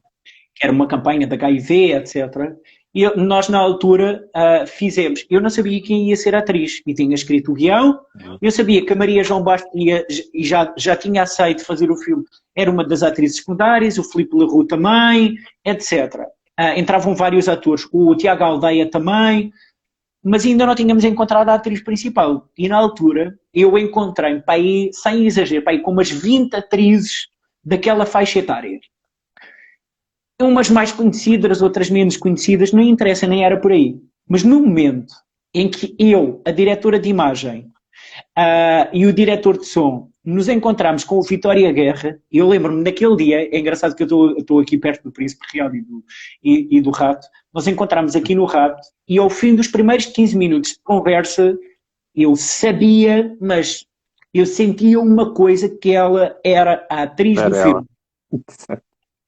que era uma campanha da HIV, etc. E nós, na altura, fizemos. Eu não sabia quem ia ser a atriz e tinha escrito o guião. Eu sabia que a Maria João Bastos e já tinha aceito fazer o filme, era uma das atrizes secundárias, o Filipe Leroux também, etc. Entravam vários atores, o Tiago Aldeia também, mas ainda não tínhamos encontrado a atriz principal. E na altura, eu encontrei-me, para aí, sem exagero, para aí, com umas 20 atrizes daquela faixa etária. Umas mais conhecidas, outras menos conhecidas, não interessa, nem era por aí. Mas no momento em que eu, a diretora de imagem e o diretor de som nos encontramos com o Vitória Guerra, eu lembro-me naquele dia, é engraçado que eu estou aqui perto do Príncipe Real e do Rato, nós encontramos aqui no Rato e ao fim dos primeiros 15 minutos de conversa eu sabia, mas eu sentia uma coisa que ela era a atriz do Era ela. filme.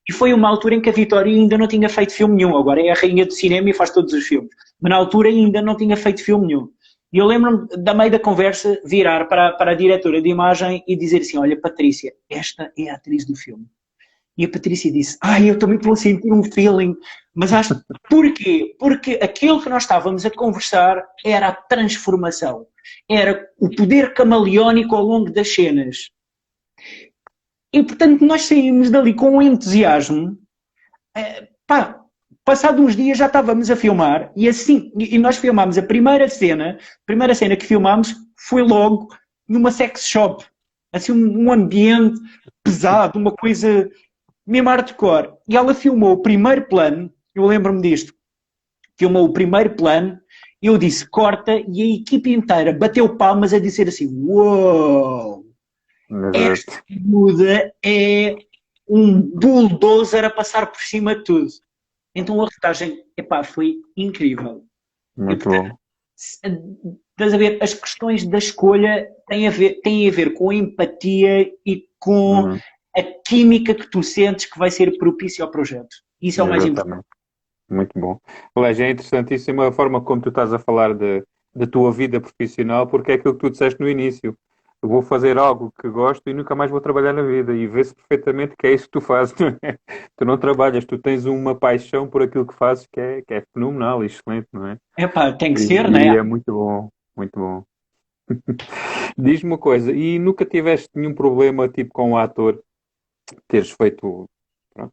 E foi uma altura em que a Vitória ainda não tinha feito filme nenhum. Agora é a rainha do cinema e faz todos os filmes. Mas na altura ainda não tinha feito filme nenhum. E eu lembro-me, da meio da conversa, virar para a diretora de imagem e dizer assim, olha, Patrícia, esta é a atriz do filme. E a Patrícia disse, eu também estou a sentir um feeling. Mas acho, porquê? Porque aquilo que nós estávamos a conversar era a transformação. Era o poder camaleónico ao longo das cenas. E, portanto, nós saímos dali com um entusiasmo. Passado uns dias já estávamos a filmar e assim, e nós filmámos a primeira cena que filmámos foi logo numa sex shop. Assim, um ambiente pesado, uma coisa mesmo hardcore. E ela filmou o primeiro plano, eu lembro-me disto, filmou o primeiro plano, eu disse corta e a equipe inteira bateu palmas a dizer assim, uou! Esta Exato. muda é um bulldozer a passar por cima de tudo. Então a reportagem, foi incrível. E Muito portanto, bom. estás a ver, as questões da escolha têm a ver com a empatia e com Uhum. a química que tu sentes que vai ser propício ao projeto. Isso é o mais importante. Exatamente. Muito bom. Aliás, é interessantíssima a forma como tu estás a falar da tua vida profissional, porque é aquilo que tu disseste no início. Eu vou fazer algo que gosto e nunca mais vou trabalhar na vida. E vê-se perfeitamente que é isso que tu fazes, não é? Tu não trabalhas, tu tens uma paixão por aquilo que fazes que é fenomenal e excelente, não é? Tem que ser, E, né? e é muito bom, muito bom. Diz-me uma coisa, e nunca tiveste nenhum problema tipo com o ator teres feito, pronto,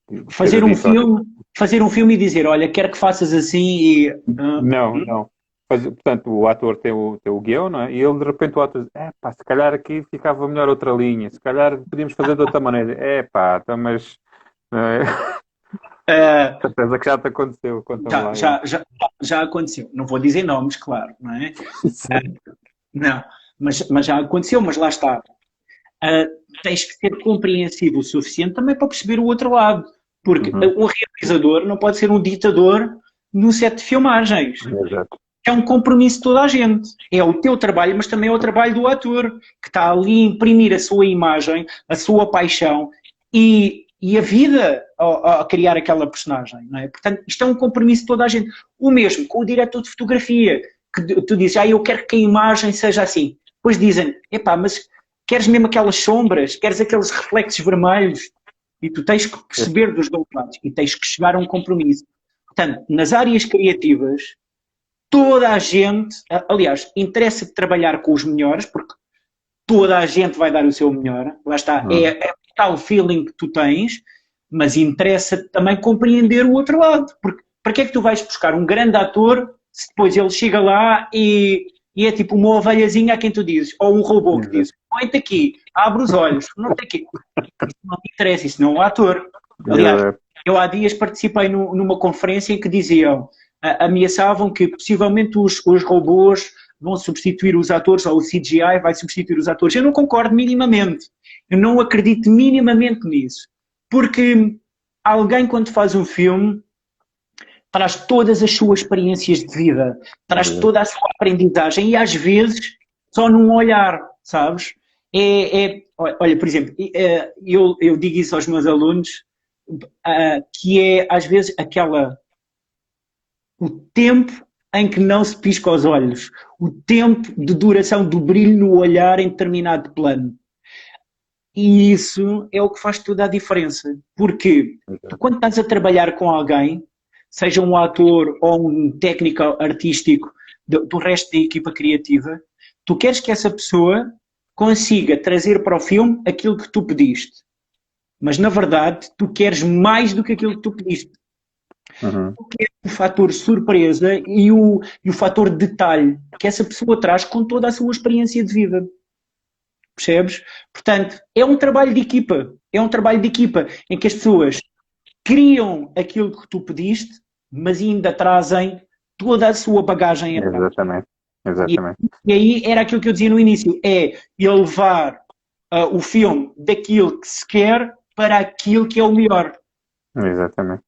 ter dito, olha, fazer um filme e dizer, olha, quero que faças assim e... não, não. Portanto, o ator tem o guião, não é? E ele, de repente, o ator diz, é pá, se calhar aqui ficava melhor outra linha, se calhar podíamos fazer de outra maneira. É pá, então, mas... uh, certeza que já te aconteceu, conta-me já, lá. já, já, já aconteceu. Não vou dizer nomes, claro, não é? Sim. Não, mas já aconteceu, mas lá está. Uh, tens que ser compreensivo o suficiente também para perceber o outro lado. Porque Uhum. um realizador não pode ser um ditador no set de filmagens. Exato. É um compromisso de toda a gente. É o teu trabalho, mas também é o trabalho do ator, que está ali a imprimir a sua imagem, a sua paixão e a vida a criar aquela personagem. Não é? Portanto, isto é um compromisso de toda a gente. O mesmo com o diretor de fotografia, que tu dizes, eu quero que a imagem seja assim. Depois dizem, epá, mas queres mesmo aquelas sombras, queres aqueles reflexos vermelhos, e tu tens que perceber dos dois lados e tens que chegar a um compromisso. Portanto, nas áreas criativas, toda a gente, aliás, interessa-te trabalhar com os melhores, porque toda a gente vai dar o seu melhor, lá está, Uhum. é tal feeling que tu tens, mas interessa-te também compreender o outro lado, porque para que é que tu vais buscar um grande ator se depois ele chega lá e é tipo uma ovelhazinha a quem tu dizes, ou um robô que diz, Exato. põe-te aqui, abre os olhos, não tem que... Isso não te interessa, isso não é um ator. Aliás, Exato. eu há dias participei numa conferência em que diziam, ameaçavam que possivelmente os robôs vão substituir os atores, ou o CGI vai substituir os atores. Eu não concordo minimamente. Eu não acredito minimamente nisso. Porque alguém, quando faz um filme, traz todas as suas experiências de vida, traz Exato. toda a sua aprendizagem e, às vezes, só num olhar, sabes? Olha, por exemplo, eu digo isso aos meus alunos, que é, às vezes, o tempo em que não se pisca os olhos, o tempo de duração do brilho no olhar em determinado plano. E isso é o que faz toda a diferença. Porque tu, quando estás a trabalhar com alguém, seja um ator ou um técnico artístico do resto da equipa criativa, tu queres que essa pessoa consiga trazer para o filme aquilo que tu pediste. Mas, na verdade, tu queres mais do que aquilo que tu pediste. Uhum. O que é o fator surpresa e o fator detalhe que essa pessoa traz com toda a sua experiência de vida. Percebes? Portanto, é um trabalho de equipa. É um trabalho de equipa em que as pessoas criam aquilo que tu pediste, mas ainda trazem toda a sua bagagem atrás. Exatamente. E, Exatamente. e aí era aquilo que eu dizia no início, é elevar o filme daquilo que se quer para aquilo que é o melhor. Exatamente.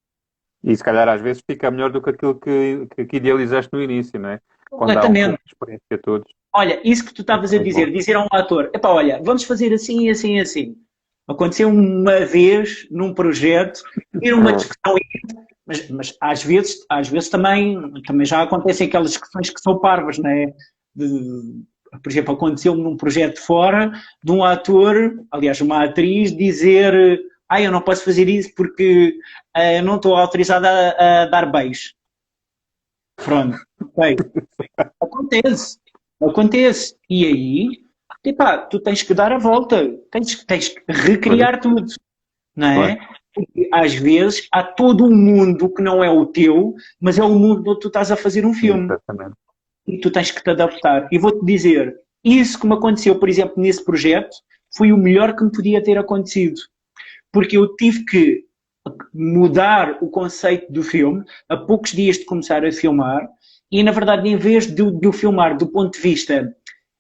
E se calhar às vezes fica melhor do que aquilo que idealizaste no início, não é? Quando há um pouco Completamente. de experiência a todos. Olha, isso que tu estavas a Muito bom. dizer a um ator, epá, olha, vamos fazer assim, assim, assim. Aconteceu uma vez num projeto, ter uma discussão, mas às vezes também já acontecem aquelas discussões que são parvas, não é? Por exemplo, aconteceu-me num projeto fora de um ator, aliás, uma atriz, dizer eu não posso fazer isso porque eu não estou autorizada a dar beijos. Pronto, ok. Acontece, acontece. E aí, epá, tu tens que dar a volta, tens que Pois, recriar tudo, não pois. é? Porque às vezes há todo um mundo que não é o teu, mas é o mundo onde tu estás a fazer um filme Exatamente. e tu tens que te adaptar. E vou-te dizer, isso que me aconteceu, por exemplo, nesse projeto, foi o melhor que me podia ter acontecido. Porque eu tive que mudar o conceito do filme a poucos dias de começar a filmar e, na verdade, em vez de o filmar do ponto de vista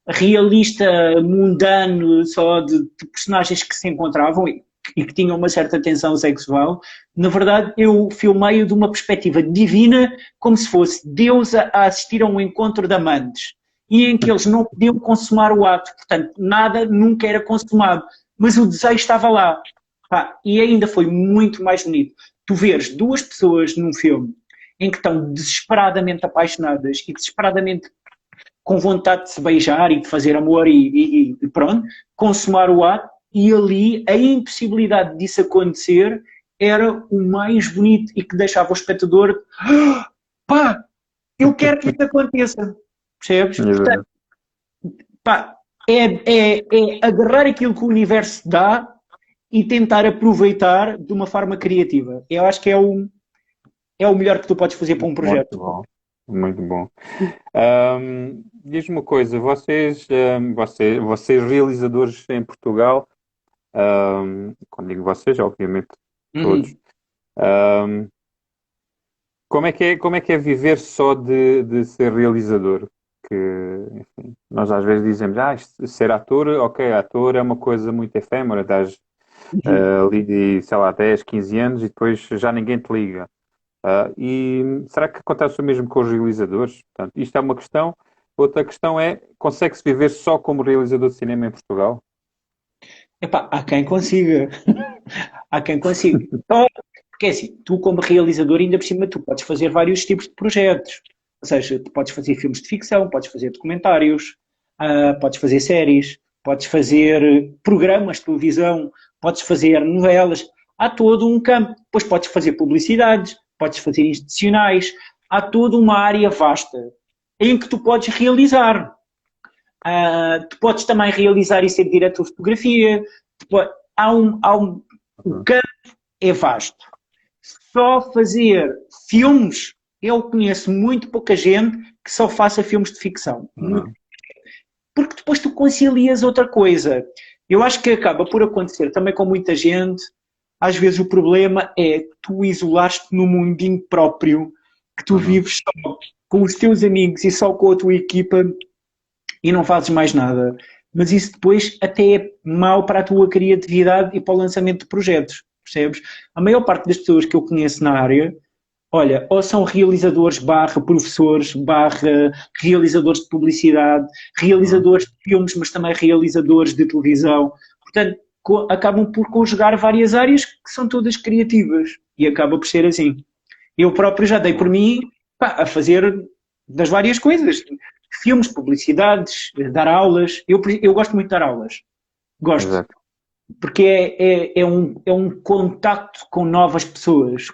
realista, mundano, só de personagens que se encontravam e que tinham uma certa tensão sexual, na verdade eu filmei-o de uma perspectiva divina, como se fosse Deus a assistir a um encontro de amantes, e em que eles não podiam consumar o ato, portanto nada nunca era consumado, mas o desejo estava lá. E ainda foi muito mais bonito. Tu veres duas pessoas num filme em que estão desesperadamente apaixonadas e desesperadamente com vontade de se beijar e de fazer amor e pronto, consumar o ato, e ali a impossibilidade disso acontecer era o mais bonito e que deixava o espectador pá, eu quero que isso aconteça, percebes? Portanto, Exatamente. pá, é agarrar aquilo que o universo dá e tentar aproveitar de uma forma criativa. Eu acho que é o melhor que tu podes fazer para um Muito projeto. bom. Muito bom. Diz-me uma coisa, vocês realizadores em Portugal, quando digo vocês, obviamente todos, Uhum. ahm, como é que é viver só de ser realizador? Que, enfim, nós às vezes dizemos, ser ator, ok, ator é uma coisa muito efêmera, estás Uhum. ali, sei lá, 10, 15 anos e depois já ninguém te liga. E será que acontece o mesmo com os realizadores? Portanto, isto é uma questão. Outra questão é, consegue-se viver só como realizador de cinema em Portugal? Epá, há quem consiga. Há quem consiga. Só porque é assim, tu como realizador, ainda por cima, tu podes fazer vários tipos de projetos. Ou seja, tu podes fazer filmes de ficção, podes fazer documentários, podes fazer séries, podes fazer programas de televisão, podes fazer novelas. Há todo um campo. Depois podes fazer publicidades, podes fazer institucionais. Há toda uma área vasta em que tu podes realizar. Tu podes também realizar e ser diretor de fotografia. O Uhum. campo é vasto. Só fazer filmes, eu conheço muito pouca gente que só faça filmes de ficção. Muito. Uhum. Porque depois tu concilias outra coisa. Eu acho que acaba por acontecer também com muita gente. Às vezes o problema é tu isolares-te no mundinho próprio, que tu Uhum. vives só com os teus amigos e só com a tua equipa e não fazes mais nada. Mas isso depois até é mau para a tua criatividade e para o lançamento de projetos, percebes? A maior parte das pessoas que eu conheço na área, olha, ou são realizadores barra professores, barra realizadores de publicidade, Uhum. realizadores de filmes, mas também realizadores de televisão. Portanto, acabam por conjugar várias áreas que são todas criativas e acaba por ser assim. Eu próprio já dei por mim pá, a fazer das várias coisas. Filmes, publicidades, dar aulas. Eu gosto muito de dar aulas. Gosto. Exato. Porque é um contacto com novas pessoas,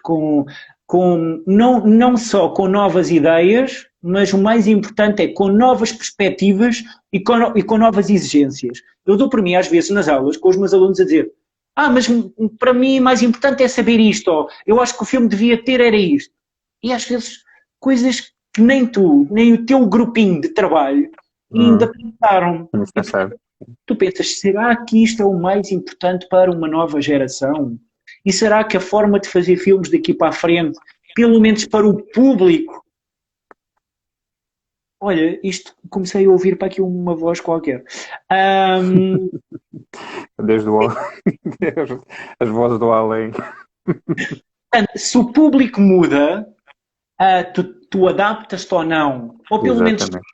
não só com novas ideias, mas o mais importante é com novas perspectivas e com novas exigências. Eu dou por mim, às vezes, nas aulas, com os meus alunos a dizer: mas para mim mais importante é saber isto, ou eu acho que o filme devia ter era isto. E às vezes, coisas que nem tu, nem o teu grupinho de trabalho ainda Uhum. pensaram. Vamos E pensar. tu pensas, será que isto é o mais importante para uma nova geração? E será que a forma de fazer filmes daqui para a frente, pelo menos para o público, olha, isto comecei a ouvir para aqui uma voz qualquer. Ahm, Desde o as vozes do além. se o público muda, tu adaptas-te ou não, ou pelo menos Exatamente.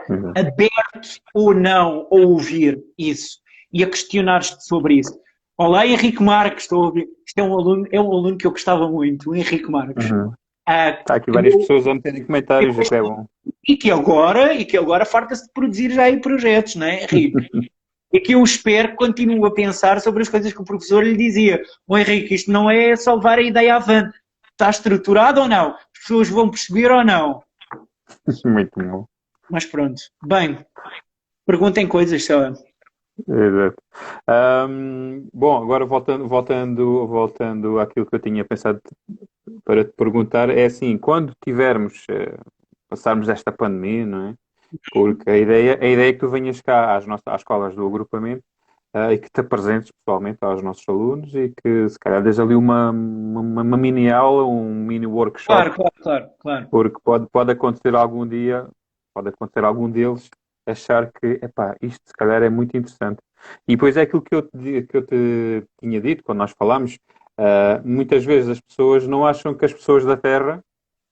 Exato. aberto ou não a ouvir isso e a questionar-te sobre isso. Olá, Henrique Marques, estou a ouvir. Isto é um aluno que eu gostava muito, o Henrique Marques. Uhum. Ah, Está aqui que várias pessoas a meterem comentários, até é bom. e que agora farta-se de produzir já aí projetos, não é, Henrique? E que eu espero que continue a pensar sobre as coisas que o professor lhe dizia. O Henrique, isto não é só levar a ideia avante. Está estruturado ou não? As pessoas vão perceber ou não? Muito bom. Mas pronto. Bem, perguntem coisas, só. Exato. Bom, agora voltando àquilo que eu tinha pensado para te perguntar, é assim, quando tivermos, passarmos esta pandemia, não é? Porque a ideia é que tu venhas cá às escolas do agrupamento, e que te apresentes pessoalmente aos nossos alunos e que se calhar dês ali uma mini aula, um mini workshop, Claro, claro, claro, claro. porque pode acontecer algum dia, pode acontecer algum deles achar que, epá, isto se calhar é muito interessante. E depois é aquilo que eu te tinha dito quando nós falámos, muitas vezes as pessoas não acham que as pessoas da Terra,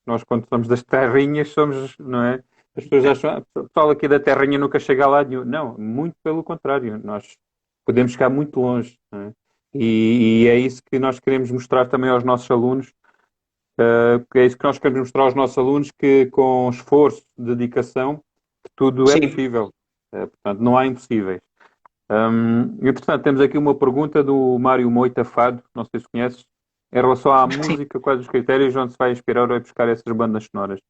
nós quando somos das terrinhas somos, não é? As pessoas acham, o pessoal aqui da terrinha nunca chega a lado nenhum. Não, muito pelo contrário, nós podemos chegar muito longe, não é? E é isso que nós queremos mostrar também aos nossos alunos, que é isso que nós queremos mostrar aos nossos alunos, que com esforço, dedicação, que tudo é Sim, possível. Portanto, não há impossíveis. Entretanto, temos aqui uma pergunta do Mário Moita Fado, não sei se conheces, em relação à acho que sim. música, quais os critérios onde se vai inspirar ou buscar essas bandas sonoras.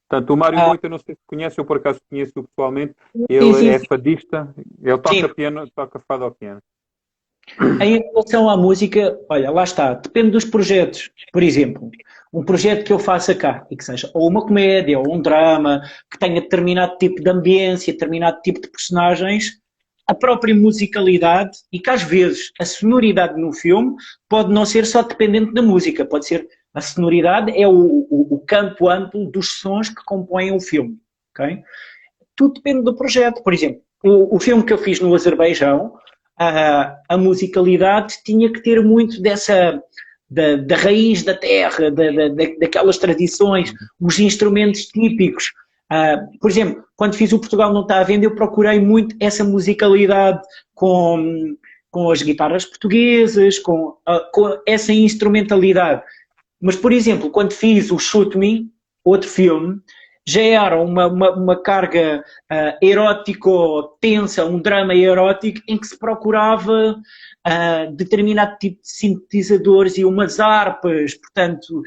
Portanto, o Mário Ah, Moita, não sei se conhece, eu por acaso conheço pessoalmente, sim, ele sim, é sim. fadista, ele toca Sim. piano, toca fado ao piano. Em relação à música, olha, lá está, depende dos projetos. Por exemplo, um projeto que eu faça cá e que seja ou uma comédia ou um drama, que tenha determinado tipo de ambiência, determinado tipo de personagens, a própria musicalidade e que às vezes a sonoridade no filme pode não ser só dependente da música, pode ser a sonoridade é o campo amplo dos sons que compõem o filme. Okay? Tudo depende do projeto. Por exemplo, o filme que eu fiz no Azerbaijão, a musicalidade tinha que ter muito dessa da raiz da terra, daquelas tradições, os instrumentos típicos. Por exemplo, quando fiz o Portugal Não Está à Venda, eu procurei muito essa musicalidade com as guitarras portuguesas, com essa instrumentalidade. Mas, por exemplo, quando fiz o Shoot Me, outro filme, já era uma carga erótico tensa, um drama erótico em que se procurava determinado tipo de sintetizadores e umas harpas, portanto,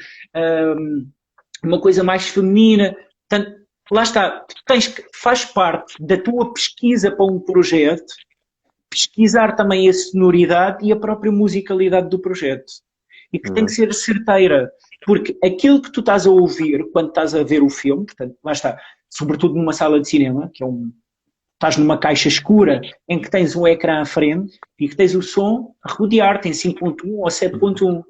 uma coisa mais feminina. Portanto, lá está, faz parte da tua pesquisa para um projeto, pesquisar também a sonoridade e a própria musicalidade do projeto. E que tem que ser certeira, porque aquilo que tu estás a ouvir quando estás a ver o filme, portanto, lá está, sobretudo numa sala de cinema, que é estás numa caixa escura em que tens um ecrã à frente e que tens o som a rodear, tem 5.1 ou 7.1.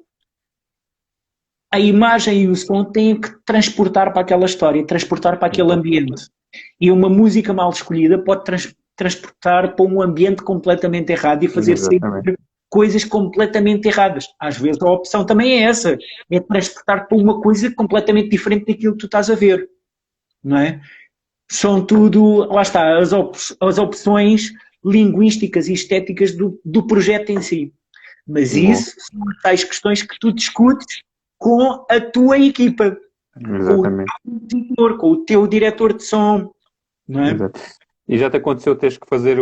A imagem e o som têm que transportar para aquela história, transportar para aquele ambiente. E uma música mal escolhida pode transportar para um ambiente completamente errado e fazer sempre coisas completamente erradas. Às vezes a opção também é essa, é transportar para uma coisa completamente diferente daquilo que tu estás a ver, não é? São tudo, lá está, as opções linguísticas e estéticas do projeto em si. Mas isso são tais questões que tu discutes com a tua equipa, Exatamente. com o teu editor, com o teu diretor de som, não é? Exato. E já te aconteceu teres que fazer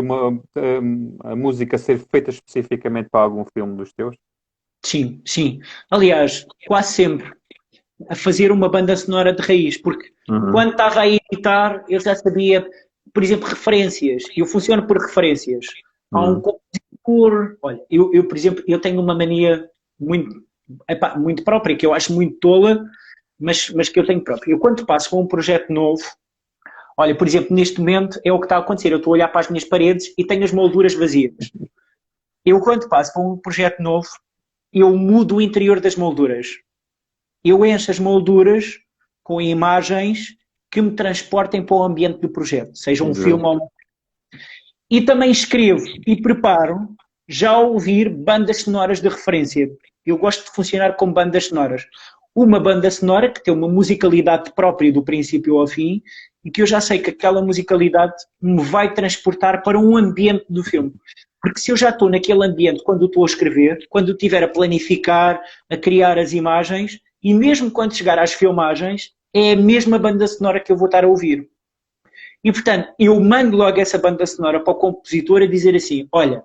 a música ser feita especificamente para algum filme dos teus? Sim, sim. Aliás, quase sempre a fazer uma banda sonora de raiz, porque quando estava a editar eu já sabia, por exemplo, referências. Eu funciono por referências. Há um compositor, olha, eu, por exemplo, eu tenho uma mania muito própria, que eu acho muito tola, mas que eu tenho própria. Eu quando passo com um projeto novo, olha, por exemplo, neste momento é o que está a acontecer. Eu estou a olhar para as minhas paredes e tenho as molduras vazias. Eu quando passo com um projeto novo, eu mudo o interior das molduras. Eu encho as molduras com imagens que me transportem para o ambiente do projeto, seja um filme ou não. E também escrevo e preparo já a ouvir bandas sonoras de referência. Eu gosto de funcionar com bandas sonoras. Uma banda sonora que tem uma musicalidade própria do princípio ao fim e que eu já sei que aquela musicalidade me vai transportar para um ambiente do filme. Porque se eu já estou naquele ambiente quando estou a escrever, quando estiver a planificar, a criar as imagens, e mesmo quando chegar às filmagens, é a mesma banda sonora que eu vou estar a ouvir. E, portanto, eu mando logo essa banda sonora para o compositor a dizer assim, olha,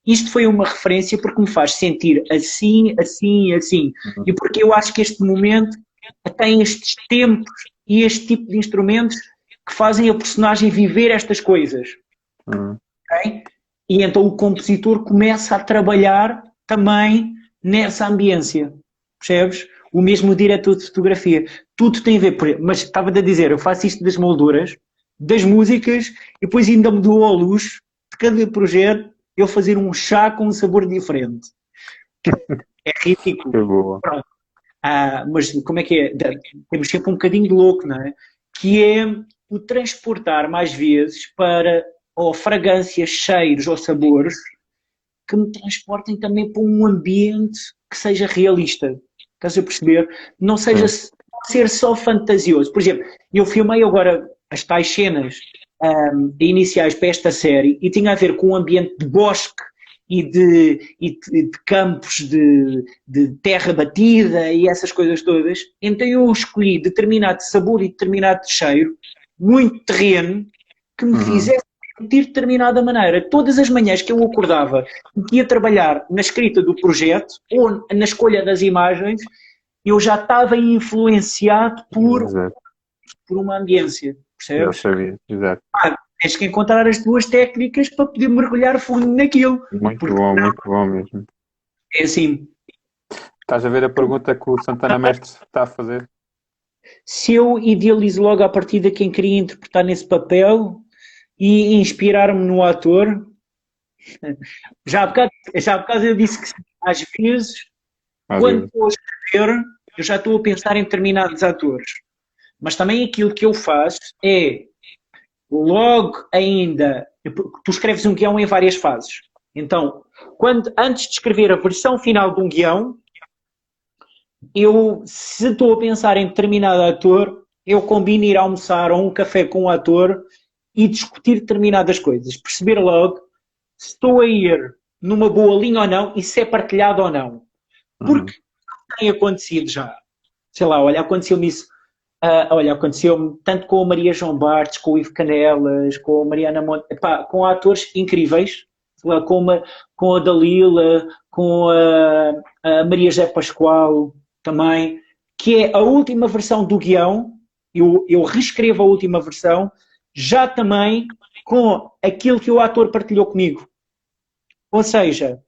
isto foi uma referência porque me faz sentir assim, assim, assim. E porque eu acho que este momento tem estes tempos e este tipo de instrumentos que fazem a personagem viver estas coisas. Okay? E então o compositor começa a trabalhar também nessa ambiência. Percebes? O mesmo diretor de fotografia. Tudo tem a ver, mas estava a dizer, eu faço isto das molduras, das músicas, e depois ainda me dou ao luxo de cada projeto eu fazer um chá com um sabor diferente. É ridículo. Que boa. Pronto. Mas como é que é? Temos sempre um bocadinho de louco, não é? Que é o transportar mais vezes para ou fragrâncias, cheiros ou sabores que me transportem também para um ambiente que seja realista. Estás a perceber? Não seja ser só fantasioso. Por exemplo, eu filmei agora as tais cenas iniciais para esta série e tinha a ver com um ambiente de bosque e de campos de terra batida e essas coisas todas. Então eu escolhi determinado sabor e determinado cheiro, muito terreno, que me fizesse sentir de determinada maneira. Todas as manhãs que eu acordava e ia trabalhar na escrita do projeto ou na escolha das imagens, eu já estava influenciado por uma ambiência, percebes? Já sabia, exato. tens que encontrar as tuas técnicas para poder mergulhar fundo naquilo. Porque Muito bom mesmo. é assim, Estás a ver a pergunta que o Santana Mestre está a fazer? se eu idealizo logo à partida quem queria interpretar nesse papel e inspirar-me no ator, já há bocado eu disse que sim. Às vezes, Às quando vezes. estou a escrever, eu já estou a pensar em determinados atores. Mas também aquilo que eu faço é, logo ainda, tu escreves um guião em várias fases. Então, antes de escrever a versão final de um guião, se estou a pensar em determinado ator, eu combino ir almoçar ou um café com o ator e discutir determinadas coisas. Perceber logo se estou a ir numa boa linha ou não e se é partilhado ou não. Porque Uhum. tem acontecido já. Sei lá, olha, aconteceu-me isso. Olha, aconteceu-me tanto com a Maria João Bartes, com o Ivo Canelas, com a Mariana Monte, epá, com atores incríveis, sei lá, com a Dalila, com a Maria José Pascoal também, que é a última versão do guião, eu reescrevo a última versão, já também com aquilo que o ator partilhou comigo. Ou seja,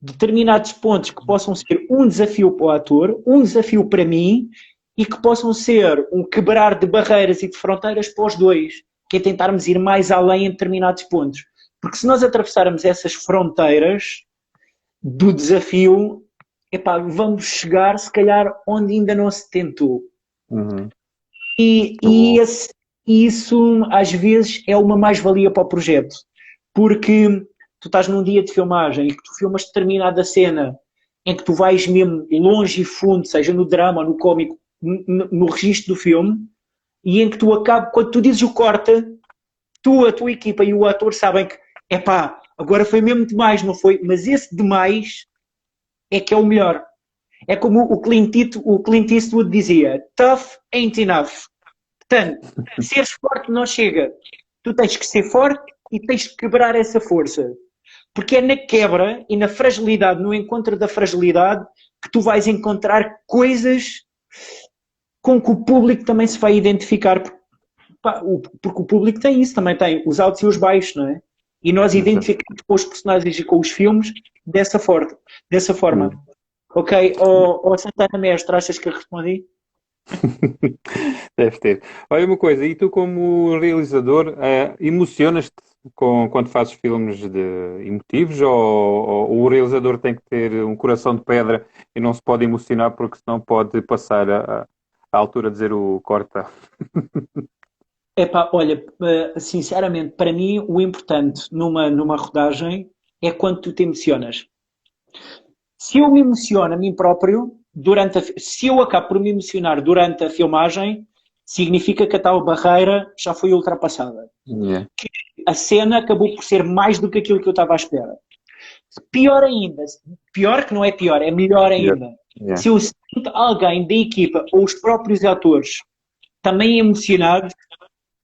determinados pontos que possam ser um desafio para o ator, um desafio para mim e que possam ser um quebrar de barreiras e de fronteiras para os dois, que é tentarmos ir mais além em determinados pontos. Porque se nós atravessarmos essas fronteiras do desafio, epá, vamos chegar, se calhar, onde ainda não se tentou. Uhum. E, Muito bom. isso, às vezes, é uma mais-valia para o projeto. Porque tu estás num dia de filmagem e que tu filmas determinada cena em que tu vais mesmo longe e fundo, seja no drama ou no cómico, no registro do filme, e em que tu acabas, quando tu dizes o corta, tu, a tua equipa e o ator sabem que, epá, agora foi mesmo demais, não foi? Mas esse demais é que é o melhor. É como o Clint Eastwood dizia, tough ain't enough. Portanto, seres forte não chega. Tu tens que ser forte e tens que quebrar essa força. Porque é na quebra e na fragilidade, no encontro da fragilidade, que tu vais encontrar coisas com que o público também se vai identificar. Porque o público tem isso, também tem os altos e os baixos, não é? E nós Exato. identificamos com os personagens e com os filmes dessa forma. Dessa forma. Uhum. Ok, ou Santana Mestre, achas que eu respondi? Deve ter. Olha uma coisa, e tu como realizador, emocionas-te quando fazes filmes emotivos ou o realizador tem que ter um coração de pedra e não se pode emocionar porque senão pode passar a altura de dizer o corta? Epá, olha, sinceramente, para mim o importante numa rodagem é quando tu te emocionas. Se eu me emociono a mim próprio, se eu acabo por me emocionar durante a filmagem, significa que a tal barreira já foi ultrapassada. Yeah, A cena acabou por ser mais do que aquilo que eu estava à espera. Pior ainda, pior que não é pior, é melhor yeah, ainda. yeah. Se eu sinto alguém da equipa ou os próprios atores também emocionados,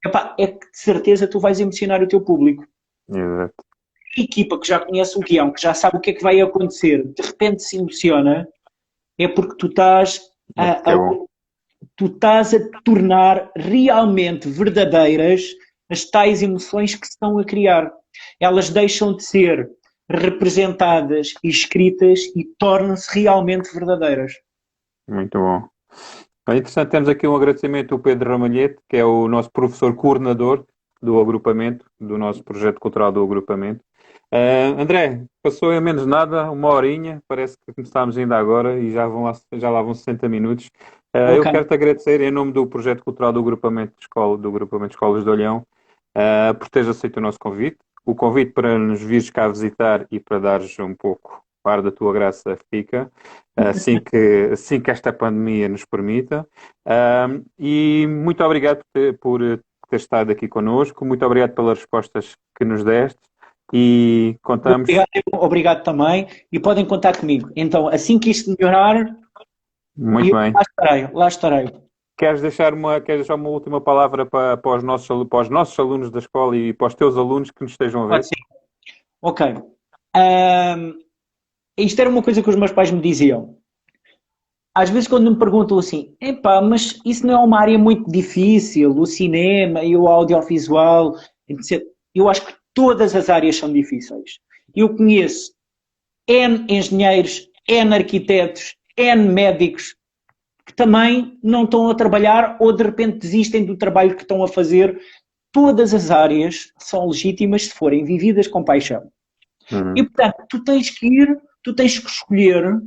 epá, é que de certeza tu vais emocionar o teu público. Exato. A equipa que já conhece o guião, que já sabe o que é que vai acontecer, de repente se emociona, é porque tu estás É porque é bom. tu estás a tornar realmente verdadeiras as tais emoções que se estão a criar. Elas deixam de ser representadas e escritas e tornam-se realmente verdadeiras. Muito bom. É interessante, temos aqui um agradecimento ao Pedro Ramalhete, que é o nosso professor coordenador do agrupamento, do nosso projeto cultural do agrupamento. André, passou em menos nada, uma horinha, parece que começámos ainda agora e já lá vão 60 minutos. Eu Ok. quero-te agradecer em nome do projeto cultural do agrupamento de escola, do agrupamento de escolas de Olhão, por teres aceito o nosso convite. O convite para nos vires cá visitar e para dares um pouco par da tua graça fica, assim que esta pandemia nos permita. E muito obrigado por ter estado aqui connosco, muito obrigado pelas respostas que nos deste e contamos. Obrigado também. E podem contar comigo. Então, assim que isto melhorar, Muito eu bem. lá estarei, lá estarei. Queres deixar uma última palavra para os nossos alunos da escola e para os teus alunos que nos estejam a Pode ver? ser. Ok. Ahm, Isto era uma coisa que os meus pais me diziam. Às vezes quando me perguntam assim, epá, mas isso não é uma área muito difícil, o cinema e o audiovisual, Eu acho que todas as áreas são difíceis. Eu conheço N engenheiros, N arquitetos, N médicos que também não estão a trabalhar ou de repente desistem do trabalho que estão a fazer. Todas as áreas são legítimas se forem vividas com paixão. E, portanto, tu tens que escolher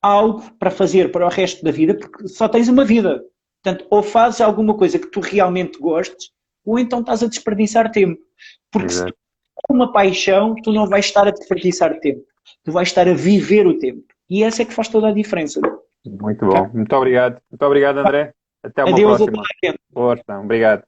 algo para fazer para o resto da vida, porque só tens uma vida. Portanto, ou fazes alguma coisa que tu realmente gostes, ou então estás a desperdiçar tempo. Porque se tu Exato. tens uma paixão, tu não vais estar a desperdiçar tempo. Tu vais estar a viver o tempo. E essa é que faz toda a diferença. Muito bom. Muito obrigado. Muito obrigado, André. Até uma Adeus a próxima. toda a gente. Força. Obrigado.